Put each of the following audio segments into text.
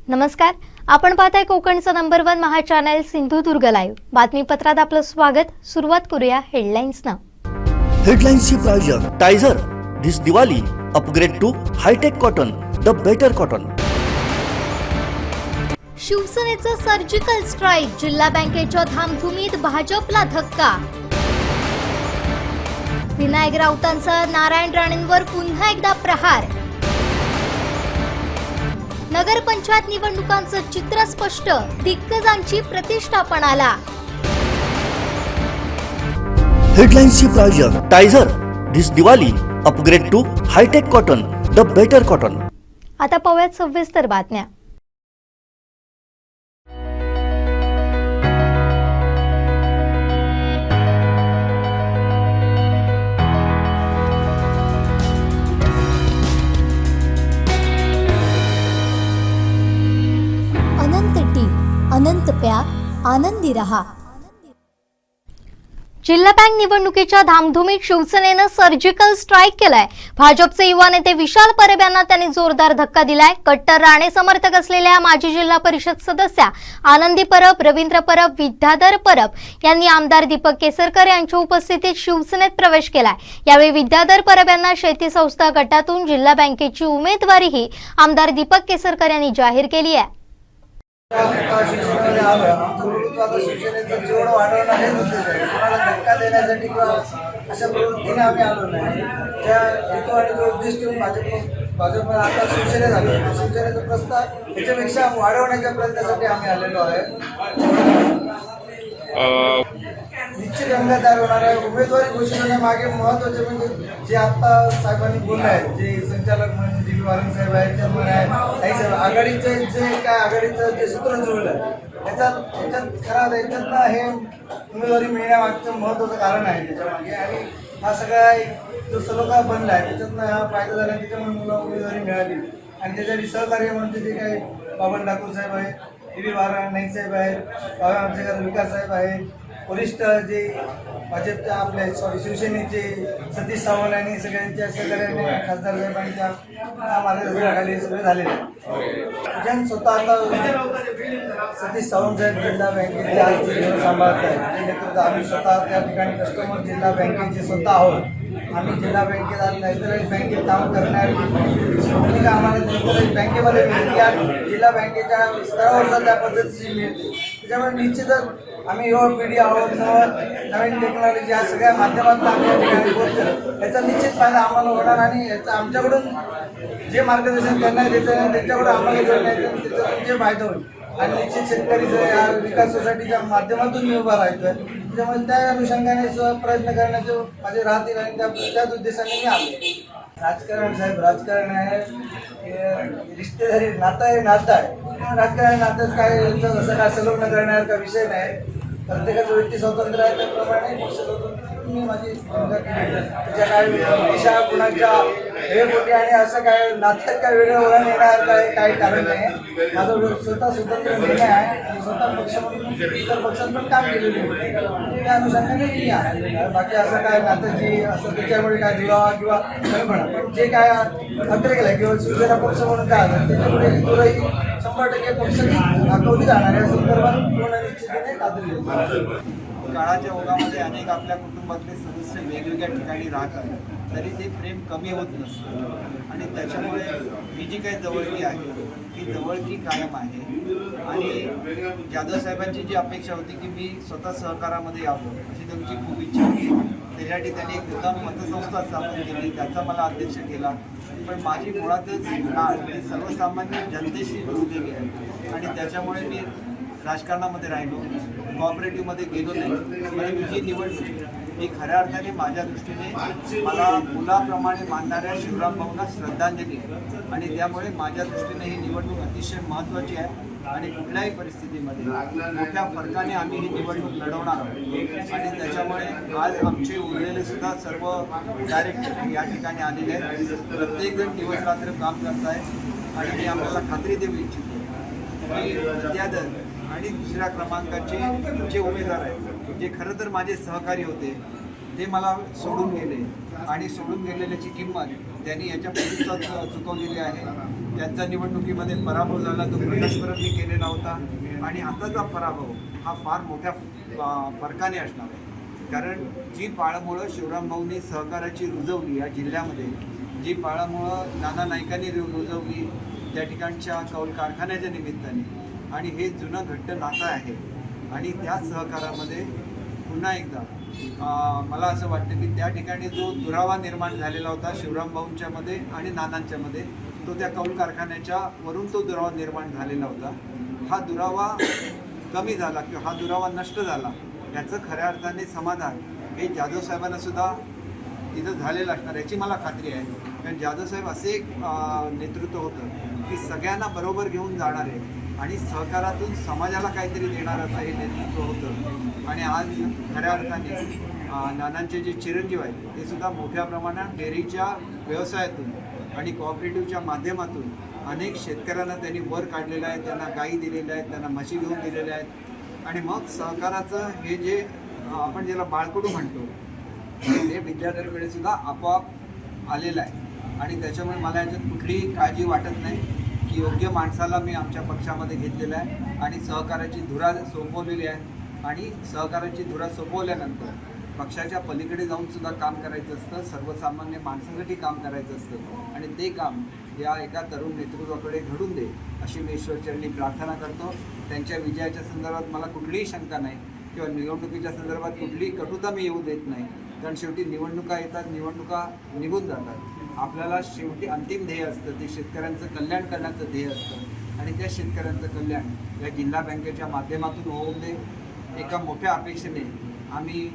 नमस्कार, आपण पाहताय कोकणचा number 1 Maha channel Sindhudurg live बातमीपत्रात आपलं स्वागत। सुरुवात करूया हेडलाईन्सना। हेडलाईन्सची प्रायोजक टायझर this Diwali upgrade to hi tech cotton the better cotton. शिवसेनेचं सर्जिकल स्ट्राईक, जिल्हा बँकेच्या धामधुमीत भाजपला धक्का। विनायक राऊतांचा नारायण राणेंवर पुन्हा एकदा प्रहार। नगर पंचायत निवडणुकांचं चित्र स्पष्ट, दिग्गजांची प्रतिष्ठा पणाला। हेडलाईन्सची प्रायोजक टायझर this Diwali upgrade to hi tech cotton the better cotton. आता पाहूयात सविस्तर बातम्या। अनंत टी, अनंत प्यार, आनंदी रहा। जिल्हा बँक निवडणुकीच्या धामधुमीत शिवसेनेनं सर्जिकल स्ट्राईक केलाय। भाजपचे युवा नेते विशाल परब यांना त्यांनी जोरदार धक्का दिलाय। कट्टर राणे समर्थक असलेल्या माजी जिल्हा परिषद सदस्या आनंदी परब, रवींद्र परब, विद्याधर परब यांनी आमदार दीपक केसरकर यांच्या उपस्थितीत शिवसेनेत प्रवेश केलाय। यावेळी विद्याधर परब यांना शेती संस्था गटातून जिल्हा बँकेची उमेदवारीही आमदार दीपक केसरकर यांनी जाहीर केली आहे। शिवसेनेचं जोड वाढवणं हेच उद्देश आहे। कोणाला धक्का देण्यासाठी किंवा अशा प्रवृत्तीने आम्ही आलो नाही। त्या हेतू आणि जो उद्देश ठेवून भाजपला आता शिवसेनेत आलो। शिवसेनेचा प्रस्ताव याच्यापेक्षा वाढवण्याच्या प्रयत्नासाठी आम्ही आलेलो आहे। निश्चित अंगीकार होणार आहे। उमेदवारी घोषित होण्यामागे महत्त्वाचे म्हणजे जे आता साहेबांनी बोलले आहेत, जे संचालक म्हणून वारंग साहेब आहेत, चेअरमन आहे, काही साहेब आघाडीचे जे काय आघाडीचं जे सूत्र जुळलं याच्यात खरं याच्यातनं हे उमेदवारी मिळण्यामागचं महत्त्वाचं कारण आहे त्याच्यामागे। आणि हा सगळा जो सलोखा बनला आहे त्याच्यातनं हा फायदा झाला, त्याच्यामुळे मला उमेदवारी मिळाली। आणि त्याच्यासाठी सहकार्य म्हणजे जे काही बाबन ठाकूर साहेब आहेत, वारंग नाईक साहेब आहेत, आमचे विकास साहेब आहेत, वरिष्ठ जे भाजपच्या आपल्या शिवसेनेचे सतीश सावंत आणि सगळ्यांच्या सहकार्याने खासदार साहेबांच्या मार्गदर्शनाखाली सगळे झालेले आहेत। स्वतः आता सतीश सावंत साहेब जिल्हा बँकेचे आज जे सांभाळत आहेत, आम्ही स्वतः त्या ठिकाणी कस्टमर जिल्हा बँकेचे स्वतः आहोत। आम्ही जिल्हा बँकेत आज नॅशनलाइज बँकेत काम करणारी भूमिका आम्हाला नॅशनलाइज बँकेमध्ये मिळते आणि जिल्हा बँकेच्या स्तरावर त्या पद्धतीची मिळते। त्याच्यामुळे निश्चितच आम्ही युवा पिढी आहोत, नवीन टेक्नॉलॉजी या सगळ्या माध्यमातून आम्ही या ठिकाणी पोहोचतो। याचा निश्चित फायदा आम्हाला होणार आणि याचा आमच्याकडून जे मार्गदर्शन करण्यात येतं त्यांच्याकडून आम्हाला करण्यात येतं त्याच्यातून जे फायदा होईल। आणि निश्चित शेतकरीचं या विकास सोसायटीच्या माध्यमातून मी उभा राहतोय, त्याच्यामुळे त्या अनुषंगाने प्रयत्न करण्याचे माझे राहतील आणि त्याच उद्देशाने मी आलो। राजकारण साहेब, राजकारण आहे, रिश्तेदारी नातं आहे, नातं आहे। राजकारण नात्यात काय यांचं असं काय सलोखन करण्यासारखा विषय नाही। प्रत्येकाचं व्यक्ती स्वातंत्र्य आहे, त्याप्रमाणे पक्ष स्वतंत्र मी माझी भूमिका केली। त्याच्या काय दिशा कुणाच्या हेपोटी आणि असं काय नात्यात काय वेगळं वळण येणार काही कारण नाही। माझं स्वतः स्वतंत्र निर्णय आहे आणि स्वतः पक्ष म्हणून इतर पक्षात पण काम केलेले होते, त्या अनुषंगाने मी आहे। बाकी असं काय नात्याची असं त्याच्यामुळे काय दुरावा किंवा कल्पना पण जे काय अतिरेक आहे किंवा शिवसेना पक्ष म्हणून काय आलं त्याच्यामुळे दुराई 100% पक्षाची दाखवली जाणार या संदर्भात पूर्ण निश्चितीने खात्री आहे। काळाच्या ओघामध्ये अनेक आपल्या कुटुंबातले सदस्य वेगवेगळ्या ठिकाणी राहतात, तरी ते प्रेम कमी होत नसतं आणि त्याच्यामुळे ही जी काही जवळकी आहे ती जवळकी कायम आहे। आणि जाधव साहेबांची जी अपेक्षा होती की मी स्वतः सहकारामध्ये यावं अशी त्यांची खूप इच्छा होती, त्याच्यासाठी त्यांनी एक नूतन पतसंस्था स्थापन केली, त्याचा मला अध्यक्ष केला। पण माझी मुळातच नाळ ही सर्वसामान्य जनतेशी जोडलेली आहे आणि त्याच्यामुळे मी राजकारणामध्ये राहिलो, कॉपरेटिव्हमध्ये गेलो नाही। आणि ही निवडणूक ही खऱ्या अर्थाने माझ्या दृष्टीने मला मुलाप्रमाणे मानणाऱ्या शिवराम भाऊंना श्रद्धांजली आहे आणि त्यामुळे माझ्या दृष्टीने ही निवडणूक अतिशय महत्त्वाची आहे आणि कुठल्याही परिस्थितीमध्ये मोठ्या फरकाने आम्ही ही निवडणूक लढवणार आहोत। आणि त्याच्यामुळे आज आमचे उरलेले सुद्धा सर्व डायरेक्टर या ठिकाणी आलेले आहेत, प्रत्येकजण दिवस रात्र काम करत आहेत आणि मी आपल्याला खात्री देऊ इच्छितो की विद्याधर आणि दुसऱ्या क्रमांकाचे जे उमेदवार आहेत जे खरं तर माझे सहकारी होते ते मला सोडून गेले आणि सोडून गेलेल्याची किंमत त्यांनी याच्या पूर्वीच चुकवलेली आहे। त्यांचा निवडणुकीमध्ये पराभव झाला तो प्रकाशपरबनी केलेला होता आणि आताचा पराभव हा फार मोठ्या फरकाने असणार आहे. कारण जी पाळंमुळं शिवराम भाऊंनी सहकाराची रुजवली या जिल्ह्यामध्ये, जी पाळंमुळं नाना नाईकांनी रुजवली त्या ठिकाणच्या कौल कारखान्याच्या निमित्ताने, आणि हे जुनं घट्ट नातं आहे. आणि त्या सहकारामध्ये पुन्हा एकदा मला असं वाटतं की त्या ठिकाणी जो दुरावा निर्माण झालेला होता शिवराम भाऊंच्यामध्ये आणि नानांच्यामध्ये, तो त्या कौल कारखान्याच्या वरून तो दुरावा निर्माण झालेला होता. हा दुरावा कमी झाला किंवा हा दुरावा नष्ट झाला याचं खऱ्या अर्थाने समाधान हे जाधव साहेबांना सुद्धा तिथं झालेलं असणार याची मला खात्री आहे. कारण जाधव साहेब असे एक नेतृत्व होतं की सगळ्यांना बरोबर घेऊन जाणारे आणि सहकारातून समाजाला काहीतरी देणारं असं हे नेतृत्व होतं. आणि आज खऱ्या अर्थाने नानांचे जे चिरंजीव आहेत ते सुद्धा मोठ्या प्रमाणात डेअरीच्या व्यवसायातून आणि कोऑपरेटिव्हच्या माध्यमातून अनेक शेतकऱ्यांना त्यांनी वर काढलेलं आहे, त्यांना गायी दिलेल्या आहेत, त्यांना म्हशी घेऊन दिलेल्या आहेत. आणि मग सहकाराचं हे जे आपण ज्याला बाळकडू म्हणतो ते विद्यार्थ्यांकडे सुद्धा आपोआप आलेलं आहे. आणि त्याच्यामुळे मला याच्यात कुठलीही काळजी वाटत नाही की योग्य माणसाला मी आमच्या पक्षामध्ये घेतलेलं आहे आणि सहकाराची धुरा सोपवलेली आहे. आणि सहकाराची धुरा सोपवल्यानंतर पक्षाच्या पलीकडे जाऊन सुद्धा काम करायचं असतं, सर्वसामान्य माणसासाठी काम करायचं असतं. आणि ते काम या एका तरुण नेतृत्वाकडे घडून दे अशी मी ईश्वरचरणी प्रार्थना करतो. त्यांच्या विजयाच्या संदर्भात मला कुठलीही शंका नाही किंवा निवडणुकीच्या संदर्भात कुठलीही कटुता मी येऊ देत नाही. कारण शेवटी निवडणुका येतात, निवडणुका निघून जातात. आपल्याला शेवटी अंतिम ध्येय असतं ते शेतकऱ्यांचं कल्याण करण्याचं ध्येय असतं. आणि त्या शेतकऱ्यांचं कल्याण या जिल्हा बँकेच्या माध्यमातून होऊन दे एका मोठ्या अपेक्षेने आम्ही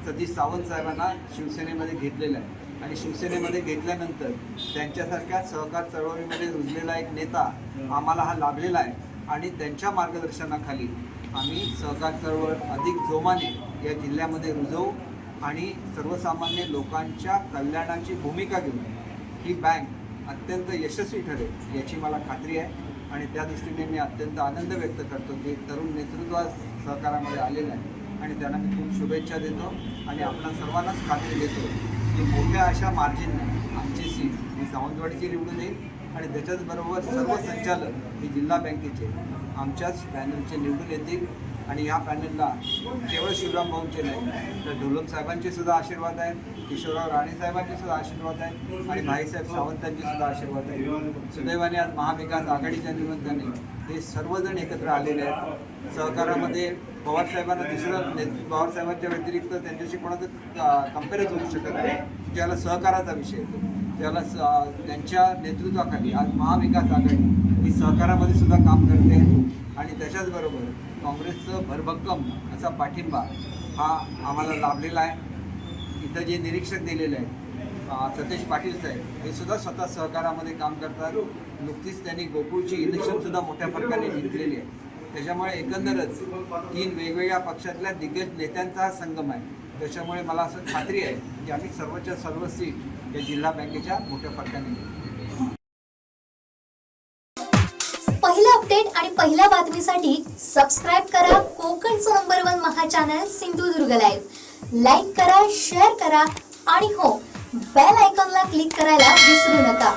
सतीश सावंत साहेबांना शिवसेनेमध्ये घेतलेलं आहे. आणि शिवसेनेमध्ये घेतल्यानंतर त्यांच्यासारख्या सहकार चळवळीमध्ये रुजलेला एक नेता आम्हाला हा लाभलेला आहे. आणि त्यांच्या मार्गदर्शनाखाली आम्ही सहकार चळवळ अधिक जोमाने या जिल्ह्यामध्ये रुजवू आणि सर्वसामान्य लोकांच्या कल्याणाची भूमिका घेऊन ही बँक अत्यंत यशस्वी ठरेल याची मला खात्री आहे. आणि त्या दृष्टीने मी अत्यंत आनंद व्यक्त करतो की तरुण नेतृत्व सहकारामध्ये आलेलं आहे आणि त्यांना मी खूप शुभेच्छा देतो. आणि आपल्या सर्वांनाच खात्री देतो की मोठ्या अशा मार्जिनने आमची सीट ही सावंतवाडीची निवडून येईल. आणि त्याच्याचबरोबर सर्व संचालक ही जिल्हा बँकेचे आमच्याच पॅनलचे निवडून येतील. आणि ह्या पॅनलला केवळ शिवराम भाऊंचे नाही तर ढोलम साहेबांचे सुद्धा आशीर्वाद आहेत, किशोरराव राणे साहेबांचे सुद्धा आशीर्वाद आहेत आणि भाईसाहेब सावंतांचे सुद्धा आशीर्वाद आहेत. सुदैवाने आज महाविकास आघाडीच्या निमित्ताने हे सर्वजण एकत्र आलेले आहेत. सहकारामध्ये पवारसाहेबांना दुसरं पवारसाहेबांच्या व्यतिरिक्त त्यांच्याशी कोणाचं कंपॅरिझन होऊ शकत नाही. ज्याला सहकाराचा विषय येतो त्याला त्यांच्या नेतृत्वाखाली आज महाविकास आघाडी ही सहकारामध्ये सुद्धा काम करते. आणि त्याच्याचबरोबर काँग्रेसचं भरभक्कम असा पाठिंबा हा आम्हाला लाभलेला आहे. इथं जे निरीक्षक दिलेले आहेत सतीश पाटील साहेब हे सुद्धा स्वतः सहकारामध्ये काम करतात. नुकतीच त्यांनी गोकुळची इलेक्शनसुद्धा मोठ्या फरकाने जिंकलेली आहे. त्याच्यामुळे एकंदरच 3 वेगवेगळ्या पक्षातल्या दिग्गज नेत्यांचा हा संगम आहे. त्याच्यामुळे मला असं खात्री आहे की आम्ही सर्वच्या सर्व सीट या जिल्हा बँकेच्या मोठ्या फरकाने घेऊ. पहिला अपडेट आणि पहिल्या बातमीसाठी सबस्क्राईब करा कोकणचं number 1 Maha channel Sindhudurg live. Like करा, शेअर करा आणि हो, बेल आयकॉनला क्लिक करायला विसरू नका.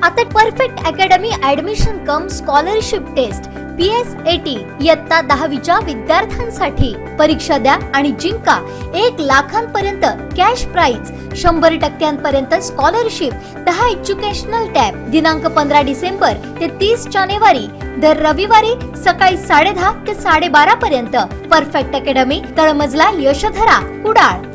आता Perfect Academy admission cum scholarship test PSAT इयत्ता 10वीच्या विद्यार्थ्यांसाठी परीक्षा द्या आणि जिंका 1 लाखांपर्यंत cash prize, 100% scholarship, 10 educational tab. दिनांक 15 डिसेंबर ते 30 जानेवारी दर रविवारी सकाळी 10:30 ते 12:30 पर्यंत. परफेक्ट अकॅडमी, तळमजला, यशोधरा, कुडाळ.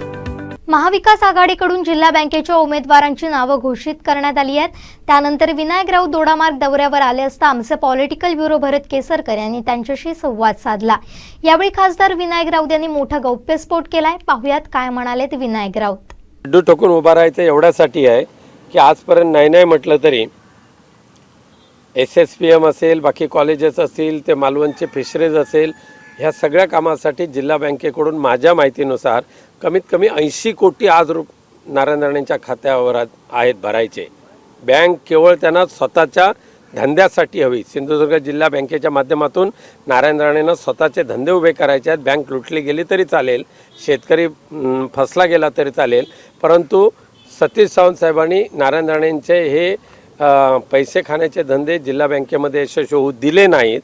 महाविकास आघाडीकडून जिल्हा बँकेच्या उमेदवारांची नावं घोषित करण्यात आली आहेत. त्यानंतर विनायक राऊत दोडामार्ग दौऱ्यावर आले असता आमचे पॉलिटिकल ब्युरो भरत केसरकर यांनी त्यांच्याशी संवाद साधला. यावेळी खासदार विनायक राऊत यांनी मोठा गौप्यस्फोट केलाय. पाहुयात काय म्हणालेत विनायक राऊत. अड्डू ठोकून उभा राहायचं एवढ्यासाठी आहे की आजपर्यंत नाही म्हटलं तरी SSPM असेल, बाकी कॉलेजेस असतील, ते मालवणचे फिशरीज असेल, ह्या सगळ्या कामासाठी जिल्हा बँकेकडून माझ्या माहितीनुसार कमीत कमी 80 कोटी आज नारायण राणेंच्या खात्यावर आहेत भरायचे. बँक केवळ त्यांना स्वतःच्या धंद्यासाठी हवी. सिंधुदुर्ग जिल्हा बँकेच्या माध्यमातून नारायण राणेंना स्वतःचे धंदे उभे करायचे आहेत. बँक लुटली गेली तरी चालेल, शेतकरी फसला गेला तरी चालेल, परंतु सतीश सावंत साहेबांनी नारायण राणेंचे हे पैसे खाण्याचे धंदे जिल्हा बँकेमध्ये यशस्वी होऊ दिले नाहीत,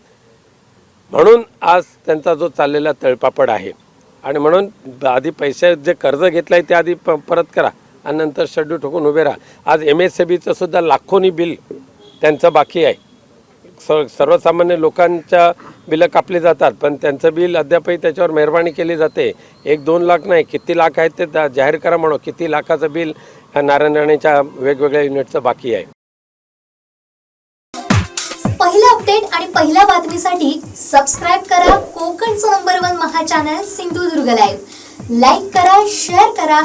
म्हणून आज त्यांचा जो चाललेला तळपापड आहे. आणि म्हणून आधी पैसे जे कर्ज घेतलं आहे ते आधी परत करा आणि नंतर शेड्यूल ठोकून उभे राहा. आज MSABचं सुद्धा लाखोनी बिल त्यांचं बाकी आहे. सर्वसामान्य लोकांच्या बिलं कापली जातात, पण त्यांचं बिल अद्यापही त्याच्यावर मेहरबानी केली जाते. 1-2 लाख नाही, किती लाख आहेत ते जाहीर करा म्हणून. किती लाखाचं बिल नारायण राणेच्या वेगवेगळ्या युनिटचं बाकी आहे. पहिला अपडेट आणि पहिल्या बातमीसाठी सबस्क्राईब करा कोकणचं number 1 Maha channel Sindhudurg live. Like करा, शेअर करा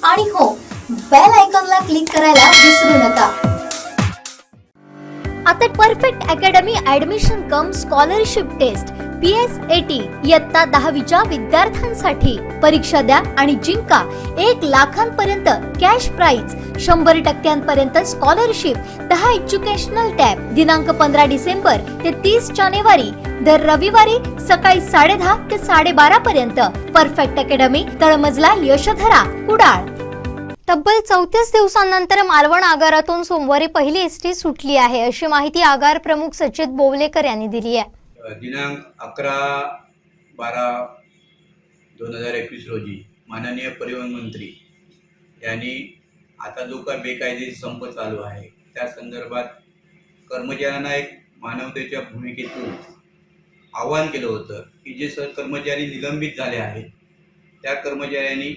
आणि हो, बेल आयकॉनला क्लिक करायला विसरू नका. आता Perfect Academy admission cum scholarship test PSAT इयत्ता 10वीच्या विद्यार्थ्यांसाठी परीक्षा द्या आणि जिंका 1 लाखांपर्यंत cash prize, 100% scholarship, 10 educational tab. दिनांक 15 डिसेंबर ते 30 जानेवारी, दर रविवारी सकाळी 10:30 ते 12:30 पर्यंत. परफेक्ट अकॅडमी, तळमजला यशोधरा, कुडाळ. तब्बल 34 दिवसांनंतर मालवण आगारातून सोमवारी पहिली एसटी सुटली आहे, अशी माहिती आगार प्रमुख सचित बोवलेकर यांनी दिली आहे. दिनांक 11/12/2021 रोजी माननीय परिवहन मंत्री यांनी आता जो काही बेकायदेशीर संप चालू आहे त्या संदर्भात कर्मचाऱ्यांना एक मानवतेच्या भूमिकेतून आवाहन केलं होतं की जे कर्मचारी निलंबित झाले आहेत त्या कर्मचाऱ्यांनी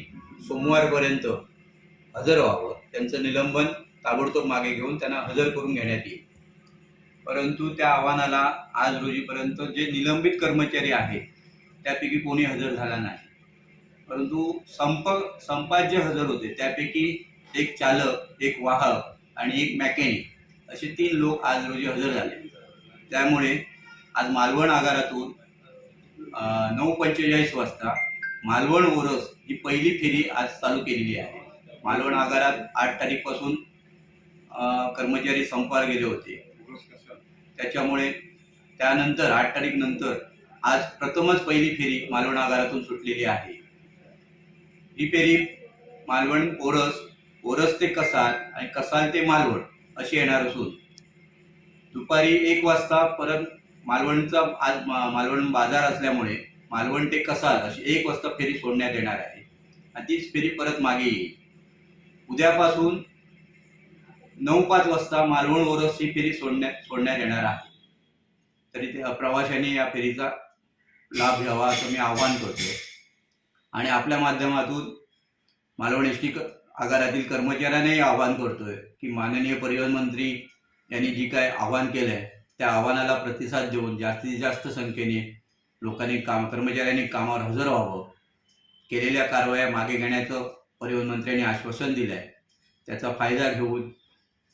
सोमवारपर्यंत हजर व्हावं. त्यांचं निलंबन ताबडतोब मागे घेऊन त्यांना हजर करून घेण्यात येईल. परंतु त्या आव्हानाला आज रोजीपर्यंत जे निलंबित कर्मचारी आहेत त्यापैकी कोणी हजर झाला नाही. परंतु संपात जे हजर होते त्यापैकी एक चालक, एक वाहक आणि एक मॅकॅनिक असे 3 लोक आज रोजी हजर झाले. त्यामुळे आज मालवण आगारातून 9:45 वाजता मालवण ओरस ही पहिली फेरी आज चालू केलेली आहे. मालवण आगारात 8 तारीखपासून कर्मचारी संपावर गेले होते. त्याच्यामुळे त्यानंतर 8 तारीख नंतर आज प्रथमच पहिली फेरी मालवण आगारातून सुटलेली आहे. ही फेरी मालवण ओरस, ओरस ते कसाल आणि कसाल ते मालवण अशी येणार असून दुपारी 1 वाजता परत मालवणचा आज मालवण बाजार असल्यामुळे मालवण ते कसाल अशी 1 वाजता फेरी सोडण्यात येणार आहे आणि तीच फेरी परत मागे येईल. उद्यापासून 9:05 वाजता मालवण ओरस ही फेरी सोडण्यात येणार आहे. तरी ते प्रवाशांनी या फेरीचा लाभ घ्यावा असं मी आवाहन करतो. आणि आपल्या माध्यमातून मालवण एसटी आगारातील कर्मचाऱ्यांनाही आवाहन करतोय की माननीय परिवहन मंत्री यांनी जी काय आवाहन केलं आहे त्या आव्हानाला प्रतिसाद देऊन जास्तीत जास्त संख्येने लोकांनी कर्मचाऱ्यांनी कामावर हजर व्हावं. केलेल्या कारवाया मागे घेण्याचं परिवहन मंत्र्यांनी आश्वासन दिलं आहे. त्याचा फायदा घेऊन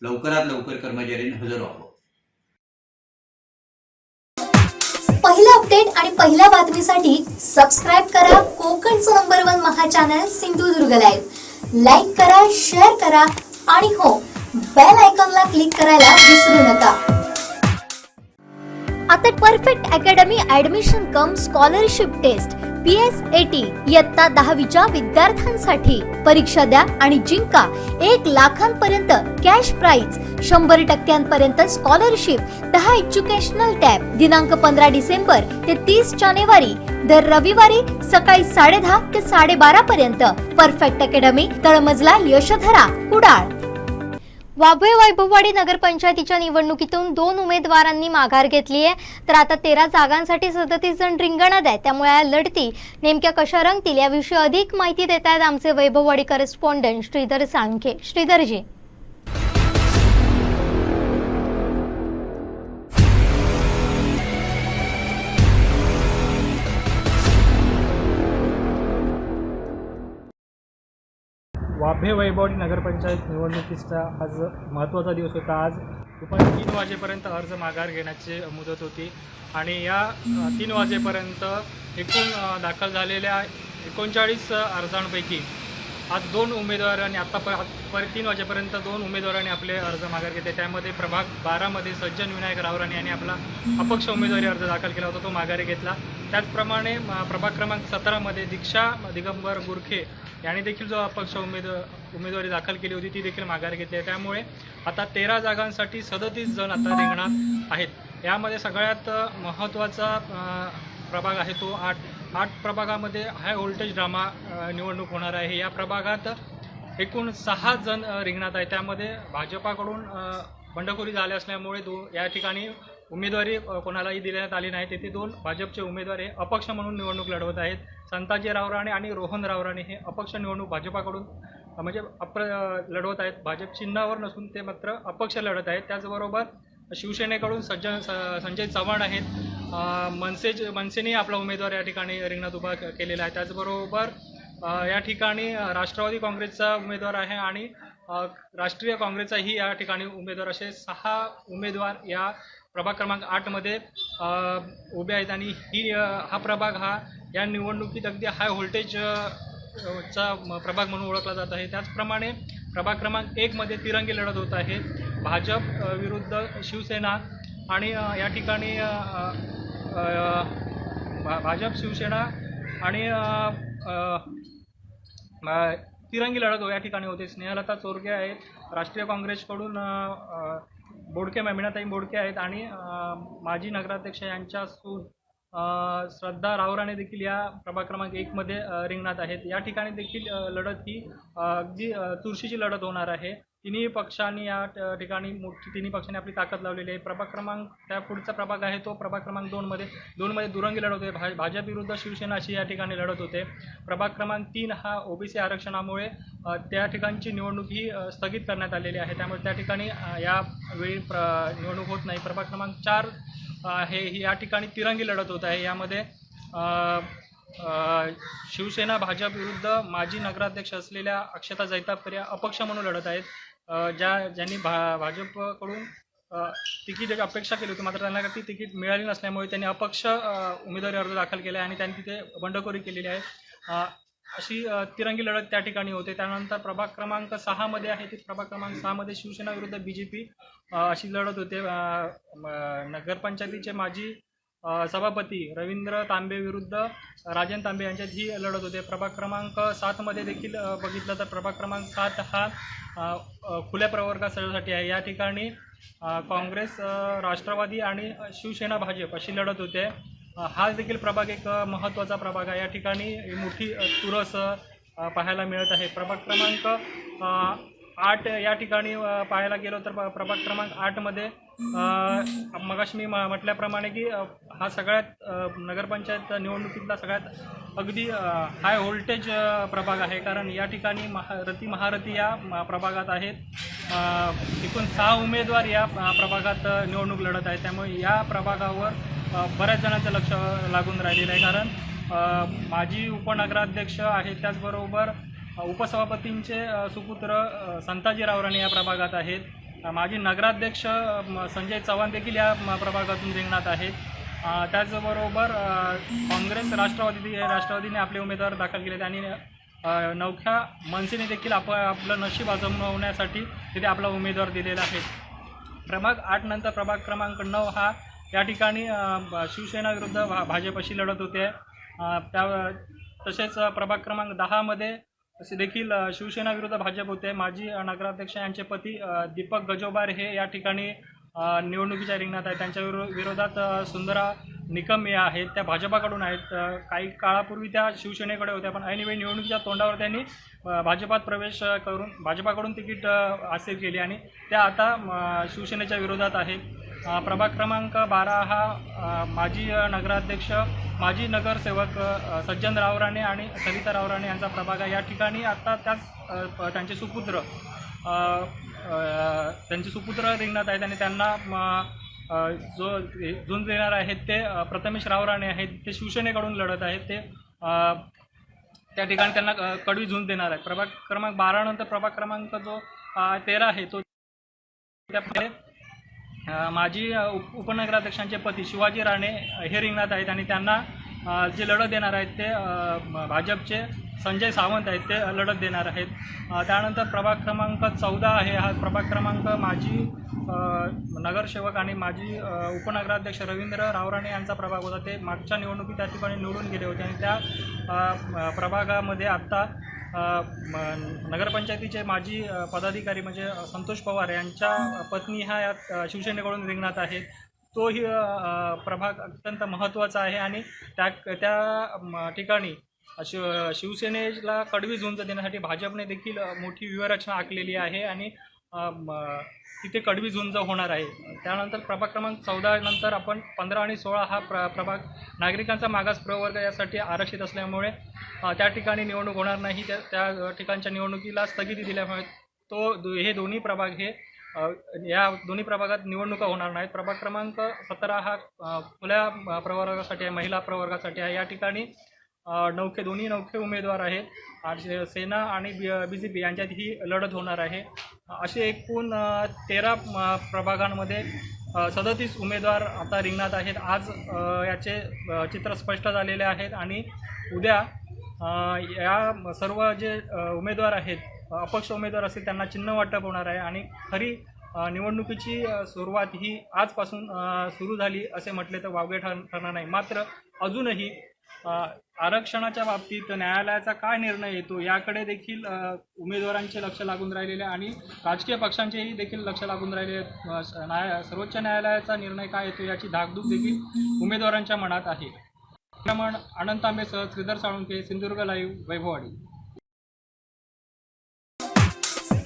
लवकरात लवकर कर्मचाऱ्यांनी हजर व्हावं. पहिला अपडेट आणि पहिल्या बातमीसाठी सबस्क्राईब करा कोकणचं number 1 Maha channel Sindhudurg live. Like करा, शेअर करा आणि हो, बेल आयकॉनला क्लिक करायला विसरू नका. आता Perfect Academy admission cum scholarship test PSAT इयत्ता 10वीच्या विद्यार्थ्यांसाठी परीक्षा द्या आणि जिंका 1 लाखांपर्यंत cash prize, 100% scholarship, 10 educational tab. दिनांक 15 डिसेंबर ते 30 जानेवारी, दर रविवारी सकाळी 10:30 ते 12:30 पर्यंत. परफेक्ट अकॅडमी, तळमजला यशोधरा, कुडाळ. वाभे वैभववाडी नगरपंचायतीच्या निवडणुकीतून 2 उमेदवारांनी माघार घेतली आहे, तर आता 13 जागांसाठी 37 जण रिंगणात आहेत. त्यामुळे या लढती नेमक्या कशा रंगतील याविषयी अधिक माहिती देत आहेत आमचे वैभववाडी करेस्पॉन्डंट श्रीधर साळुंखे. श्रीधरजी, वाभे वैभववाडी नगरपंचायत निवडणुकीचा आज महत्त्वाचा दिवस होता. आज दुपारी 3 वाजेपर्यंत अर्ज माघार घेण्याची मुदत होती आणि या 3 वाजेपर्यंत एकूण दाखल झालेल्या 39 अर्जांपैकी आज 2 उमेदवारांनी आत्ता 3 वाजेपर्यंत 2 उमेदवारांनी आपले अर्ज माघार घेतले. त्यामध्ये प्रभाग 12मध्ये सज्जन विनायक रावराणी यांनी आपला अपक्ष उमेदवारी अर्ज दाखल केला होता, तो माघारी घेतला. त्याचप्रमाणे प्रभाग क्रमांक 17मध्ये दीक्षा दिगंबर गुरखे यांनी देखील जो अपक्ष उमेदवारी दाखल केली होती ती देखील माघारी घेतली आहे. त्यामुळे आता 13 जागांसाठी 37 जण आता रिंगणात आहेत. यामध्ये सगळ्यात महत्त्वाचा प्रभाग आहे तो 8 प्रभागामध्ये हाय व्होल्टेज ड्रामा निवडणूक होणार आहे. या प्रभागात एकूण 6 जण रिंगणात आहे. त्यामध्ये भाजपाकडून बंडखोरी झाली असल्यामुळे या ठिकाणी उमेदवारी कोणालाही देण्यात आली नाही. तेथे 2 भाजपचे उमेदवार हे अपक्ष म्हणून निवडणूक लढवत आहेत. संताजी रावराणे आणि रोहन रावराणे हे अपक्ष निवडणूक भाजपाकडून म्हणजे लढवत आहेत. भाजप चिन्हावर नसून ते मात्र अपक्ष लढत आहेत. त्याचबरोबर शिवसेनेकडून संजय चव्हाण आहेत. मनसेने आपला उमेदवार या ठिकाणी रिंगणात उभा केलेला आहे. त्याचबरोबर या ठिकाणी राष्ट्रवादी काँग्रेसचा उमेदवार आहे आणि राष्ट्रीय काँग्रेसचाही या ठिकाणी उमेदवार, असे 6 उमेदवार या प्रभाग क्रमांक 8मध्ये उभे आहेत. आणि हा प्रभाग या निवडणुकीत अगदी हाय व्होल्टेज चा प्रभाग म्हणून ओळखला जात आहे. त्याचप्रमाणे प्रभाग क्रमांक 1मध्ये तिरंगी लढत होत आहे. भाजप विरुद्ध शिवसेना आणि या ठिकाणी भाजप शिवसेना आणि तिरंगी लढत या ठिकाणी होते. स्नेहलता चोरगे आहेत राष्ट्रीय काँग्रेसकडून, बोडके मीनाताई बोडके आहेत आणि माजी नगराध्यक्ष यांच्या सून श्रद्धा रावराणे देखील या प्रभाग क्रमांक 1मध्ये रिंगणात आहेत. या ठिकाणी देखील लढत ही अगदी चुरशीची लढत होणार आहे. तिन्ही पक्षांनी तिन्ही पक्षांनी आपली ताकद लावलेली आहे. प्रभाग क्रमांक त्या पुढचा प्रभाग आहे तो प्रभाग क्रमांक 2मध्ये दुरंगी लढत होते. भाजप विरुद्ध शिवसेना अशी या ठिकाणी लढत होते. प्रभाग क्रमांक 3 हा ओबीसी आरक्षणामुळे त्या ठिकाणची निवडणूक ही स्थगित करण्यात आलेली आहे. त्यामुळे त्या ठिकाणी यावेळी निवडणूक होत नाही. प्रभाग क्रमांक 4 ही या ठिकाणी तिरंगी लढत होत आहे. यामध्ये शिवसेना भाजप विरुद्ध माजी नगराध्यक्ष असलेल्या अक्षता जैतापकर या अपक्ष म्हणून लढत आहेत. ज्यांनी भाजपकडून तिकीट अपेक्षा केली होती, मात्र त्यांना ती तिकीट मिळाली नसल्यामुळे त्यांनी अपक्ष उमेदवारी अर्ज दाखल केला आहे आणि त्यांनी तिथे बंडखोरी केलेली आहे. अशी तिरंगी लढत त्या ठिकाणी होते. त्यानंतर प्रभाग क्रमांक 6मध्ये आहे ती प्रभाग क्रमांक 6मध्ये शिवसेना विरुद्ध BJP अशी लढत होते. नगरपंचायतीचे माजी सभापती रवींद्र तांबे विरुद्ध राजन तांबे यांच्यात ही लढत होते. प्रभाग क्रमांक 7मध्ये देखील बघितलं तर प्रभाग क्रमांक 7 हा खुल्या प्रवर्गासाठी आहे. या ठिकाणी काँग्रेस, राष्ट्रवादी आणि शिवसेना भाजप अशी लढत होते. हा देखील प्रभाग एक महत्त्वाचा प्रभाग आहे. या ठिकाणी मोठी चुरस पाहायला मिळत आहे. प्रभाग क्रमांक 8 या ठिकाणी पाहायला गेलो तर प्रभाग क्रमांक 8मध्ये मगाशी मी म्हटल्याप्रमाणे की हा सगळ्यात नगरपंचायत निवडणुकीतला सगळ्यात अगदी हाय व्होल्टेज प्रभाग आहे. कारण या ठिकाणी महारथी या प्रभागात आहेत. एकूण 6 उमेदवार या प्रभागात निवडणूक लढत आहेत. त्यामुळे या प्रभागावर बऱ्याच जणांचं लक्ष लागून राहिलेलं आहे. कारण माजी उपनगराध्यक्ष आहेत, त्याचबरोबर उपसभापतींचे सुपुत्र संताजी रावराणे या प्रभागात आहेत. माजी नगराध्यक्ष संजय चव्हाण देखील या प्रभागातून रिंगणात आहेत. त्याचबरोबर काँग्रेस, राष्ट्रवादीने आपले उमेदवार दाखल केले आणि नवख्या मनसेने देखील आपलं नशीब आजमावण्यासाठी तिथे आपला उमेदवार दिलेला आहे. प्रभाग 8 नंतर प्रभाग क्रमांक 9 हा या ठिकाणी शिवसेना विरुद्ध भाजप अशी लढत होते. तसेच प्रभाग क्रमांक 10मध्ये असे देखील शिवसेना विरुद्ध भाजप होते. माजी नगराध्यक्ष यांचे पती दीपक गजोबार हे या ठिकाणी निवडणुकीच्या रिंगणात आहेत. त्यांच्या विरोधात सुंदरा निकम या आहेत, त्या भाजपाकडून आहेत. काही काळापूर्वी त्या शिवसेनेकडे होत्या, पण ऐनवेळी निवडणुकीच्या तोंडावर त्यांनी भाजपात प्रवेश करून भाजपाकडून तिकीट हासिल केली आणि त्या आता शिवसेनेच्या विरोधात आहेत. प्रभाग क्रमांक 12 हा माजी नगराध्यक्ष, माजी नगरसेवक सज्जन रावराणे आणि सरिता रावराणे यांचा प्रभाग आहे. या ठिकाणी आता त्यांचे सुपुत्र रिंगणात आहेत आणि त्यांना जो झुंज देणार आहेत ते प्रथमेश रावराणे आहेत. ते शिवसेनेकडून लढत आहेत. ते त्या ठिकाणी त्यांना कडवी झुंज देणार आहेत. प्रभाग क्रमांक 12 नंतर प्रभाग क्रमांक जो 13 आहे तो त्यामध्ये माजी उपनगराध्यक्षांचे पती शिवाजी राणे हे रिंगणात आहेत आणि त्यांना जे लढत देणार आहेत ते भाजपचे संजय सावंत आहेत, ते लढत देणार आहेत. त्यानंतर प्रभाग क्रमांक 14 आहे. हा प्रभाग क्रमांक माजी नगरसेवक आणि माजी उपनगराध्यक्ष रवींद्र रावराणे यांचा प्रभाग होता. ते मागच्या निवडणुकीत त्या ठिकाणी निवडून गेले होते आणि त्या प्रभागामध्ये आत्ता नगरपंचायतीचे माजी पदाधिकारी म्हणजे संतोष पवार यांच्या पत्नी ह्या यात शिवसेनेकडून रिंगणात आहेत. तोही प्रभाग अत्यंत महत्त्वाचा आहे आणि त्या ठिकाणी शिवसेनेला कडवी झुंज देण्यासाठी भाजपने देखील मोठी व्यूहरचना आखलेली आहे आणि तिथे कडवी झुंज होणार आहे. त्यानंतर प्रभाग क्रमांक 14 नंतर आपण 15 आणि 16 हा प्रभाग नागरिकांचा मागास प्रवर्ग यासाठी आरक्षित असल्यामुळे त्या ठिकाणी निवडणूक होणार नाही. त्या ठिकाणच्या निवडणुकीला स्थगिती दिल्यामुळे हे दोन्ही प्रभाग या दोन्ही प्रभागात निवडणुका होणार नाहीत. प्रभाग क्रमांक 17 हा खुल्या प्रवर्गासाठी आहे, महिला प्रवर्गासाठी आहे. या ठिकाणी दोन्ही नौखे उमेदवार आहेत. सेना आणि BJP यांच्यात ही लढत होणार आहे. असे एकूण 13 प्रभागांमध्ये 37 उमेदवार आता रिंगणात आहेत. आज याचे चित्र स्पष्ट झालेले आहेत आणि उद्या या सर्व जे उमेदवार आहेत, अपक्ष उमेदवार असतील, त्यांना चिन्ह वाटप होणार आहे आणि खरी निवडणुकीची सुरुवात ही आजपासून सुरू झाली असे म्हटले तर वावगे ठरणार नाही. मात्र अजूनही आरक्षणाच्या बाबतीत न्यायालयाचा काय निर्णय येतो याकडे देखील उमेदवारांचे लक्ष लागून राहिलेले आणि राजकीय पक्षांचेही देखील लक्ष लागून राहिलेले. सर्वोच्च न्यायालयाचा निर्णय काय येतो याची धाकधूक देखील उमेदवारांच्या मनात आहे. अनंत तांबेसह श्रीधर साळुंखे, सिंधुदुर्ग लाईव्ह, वैभववाडी.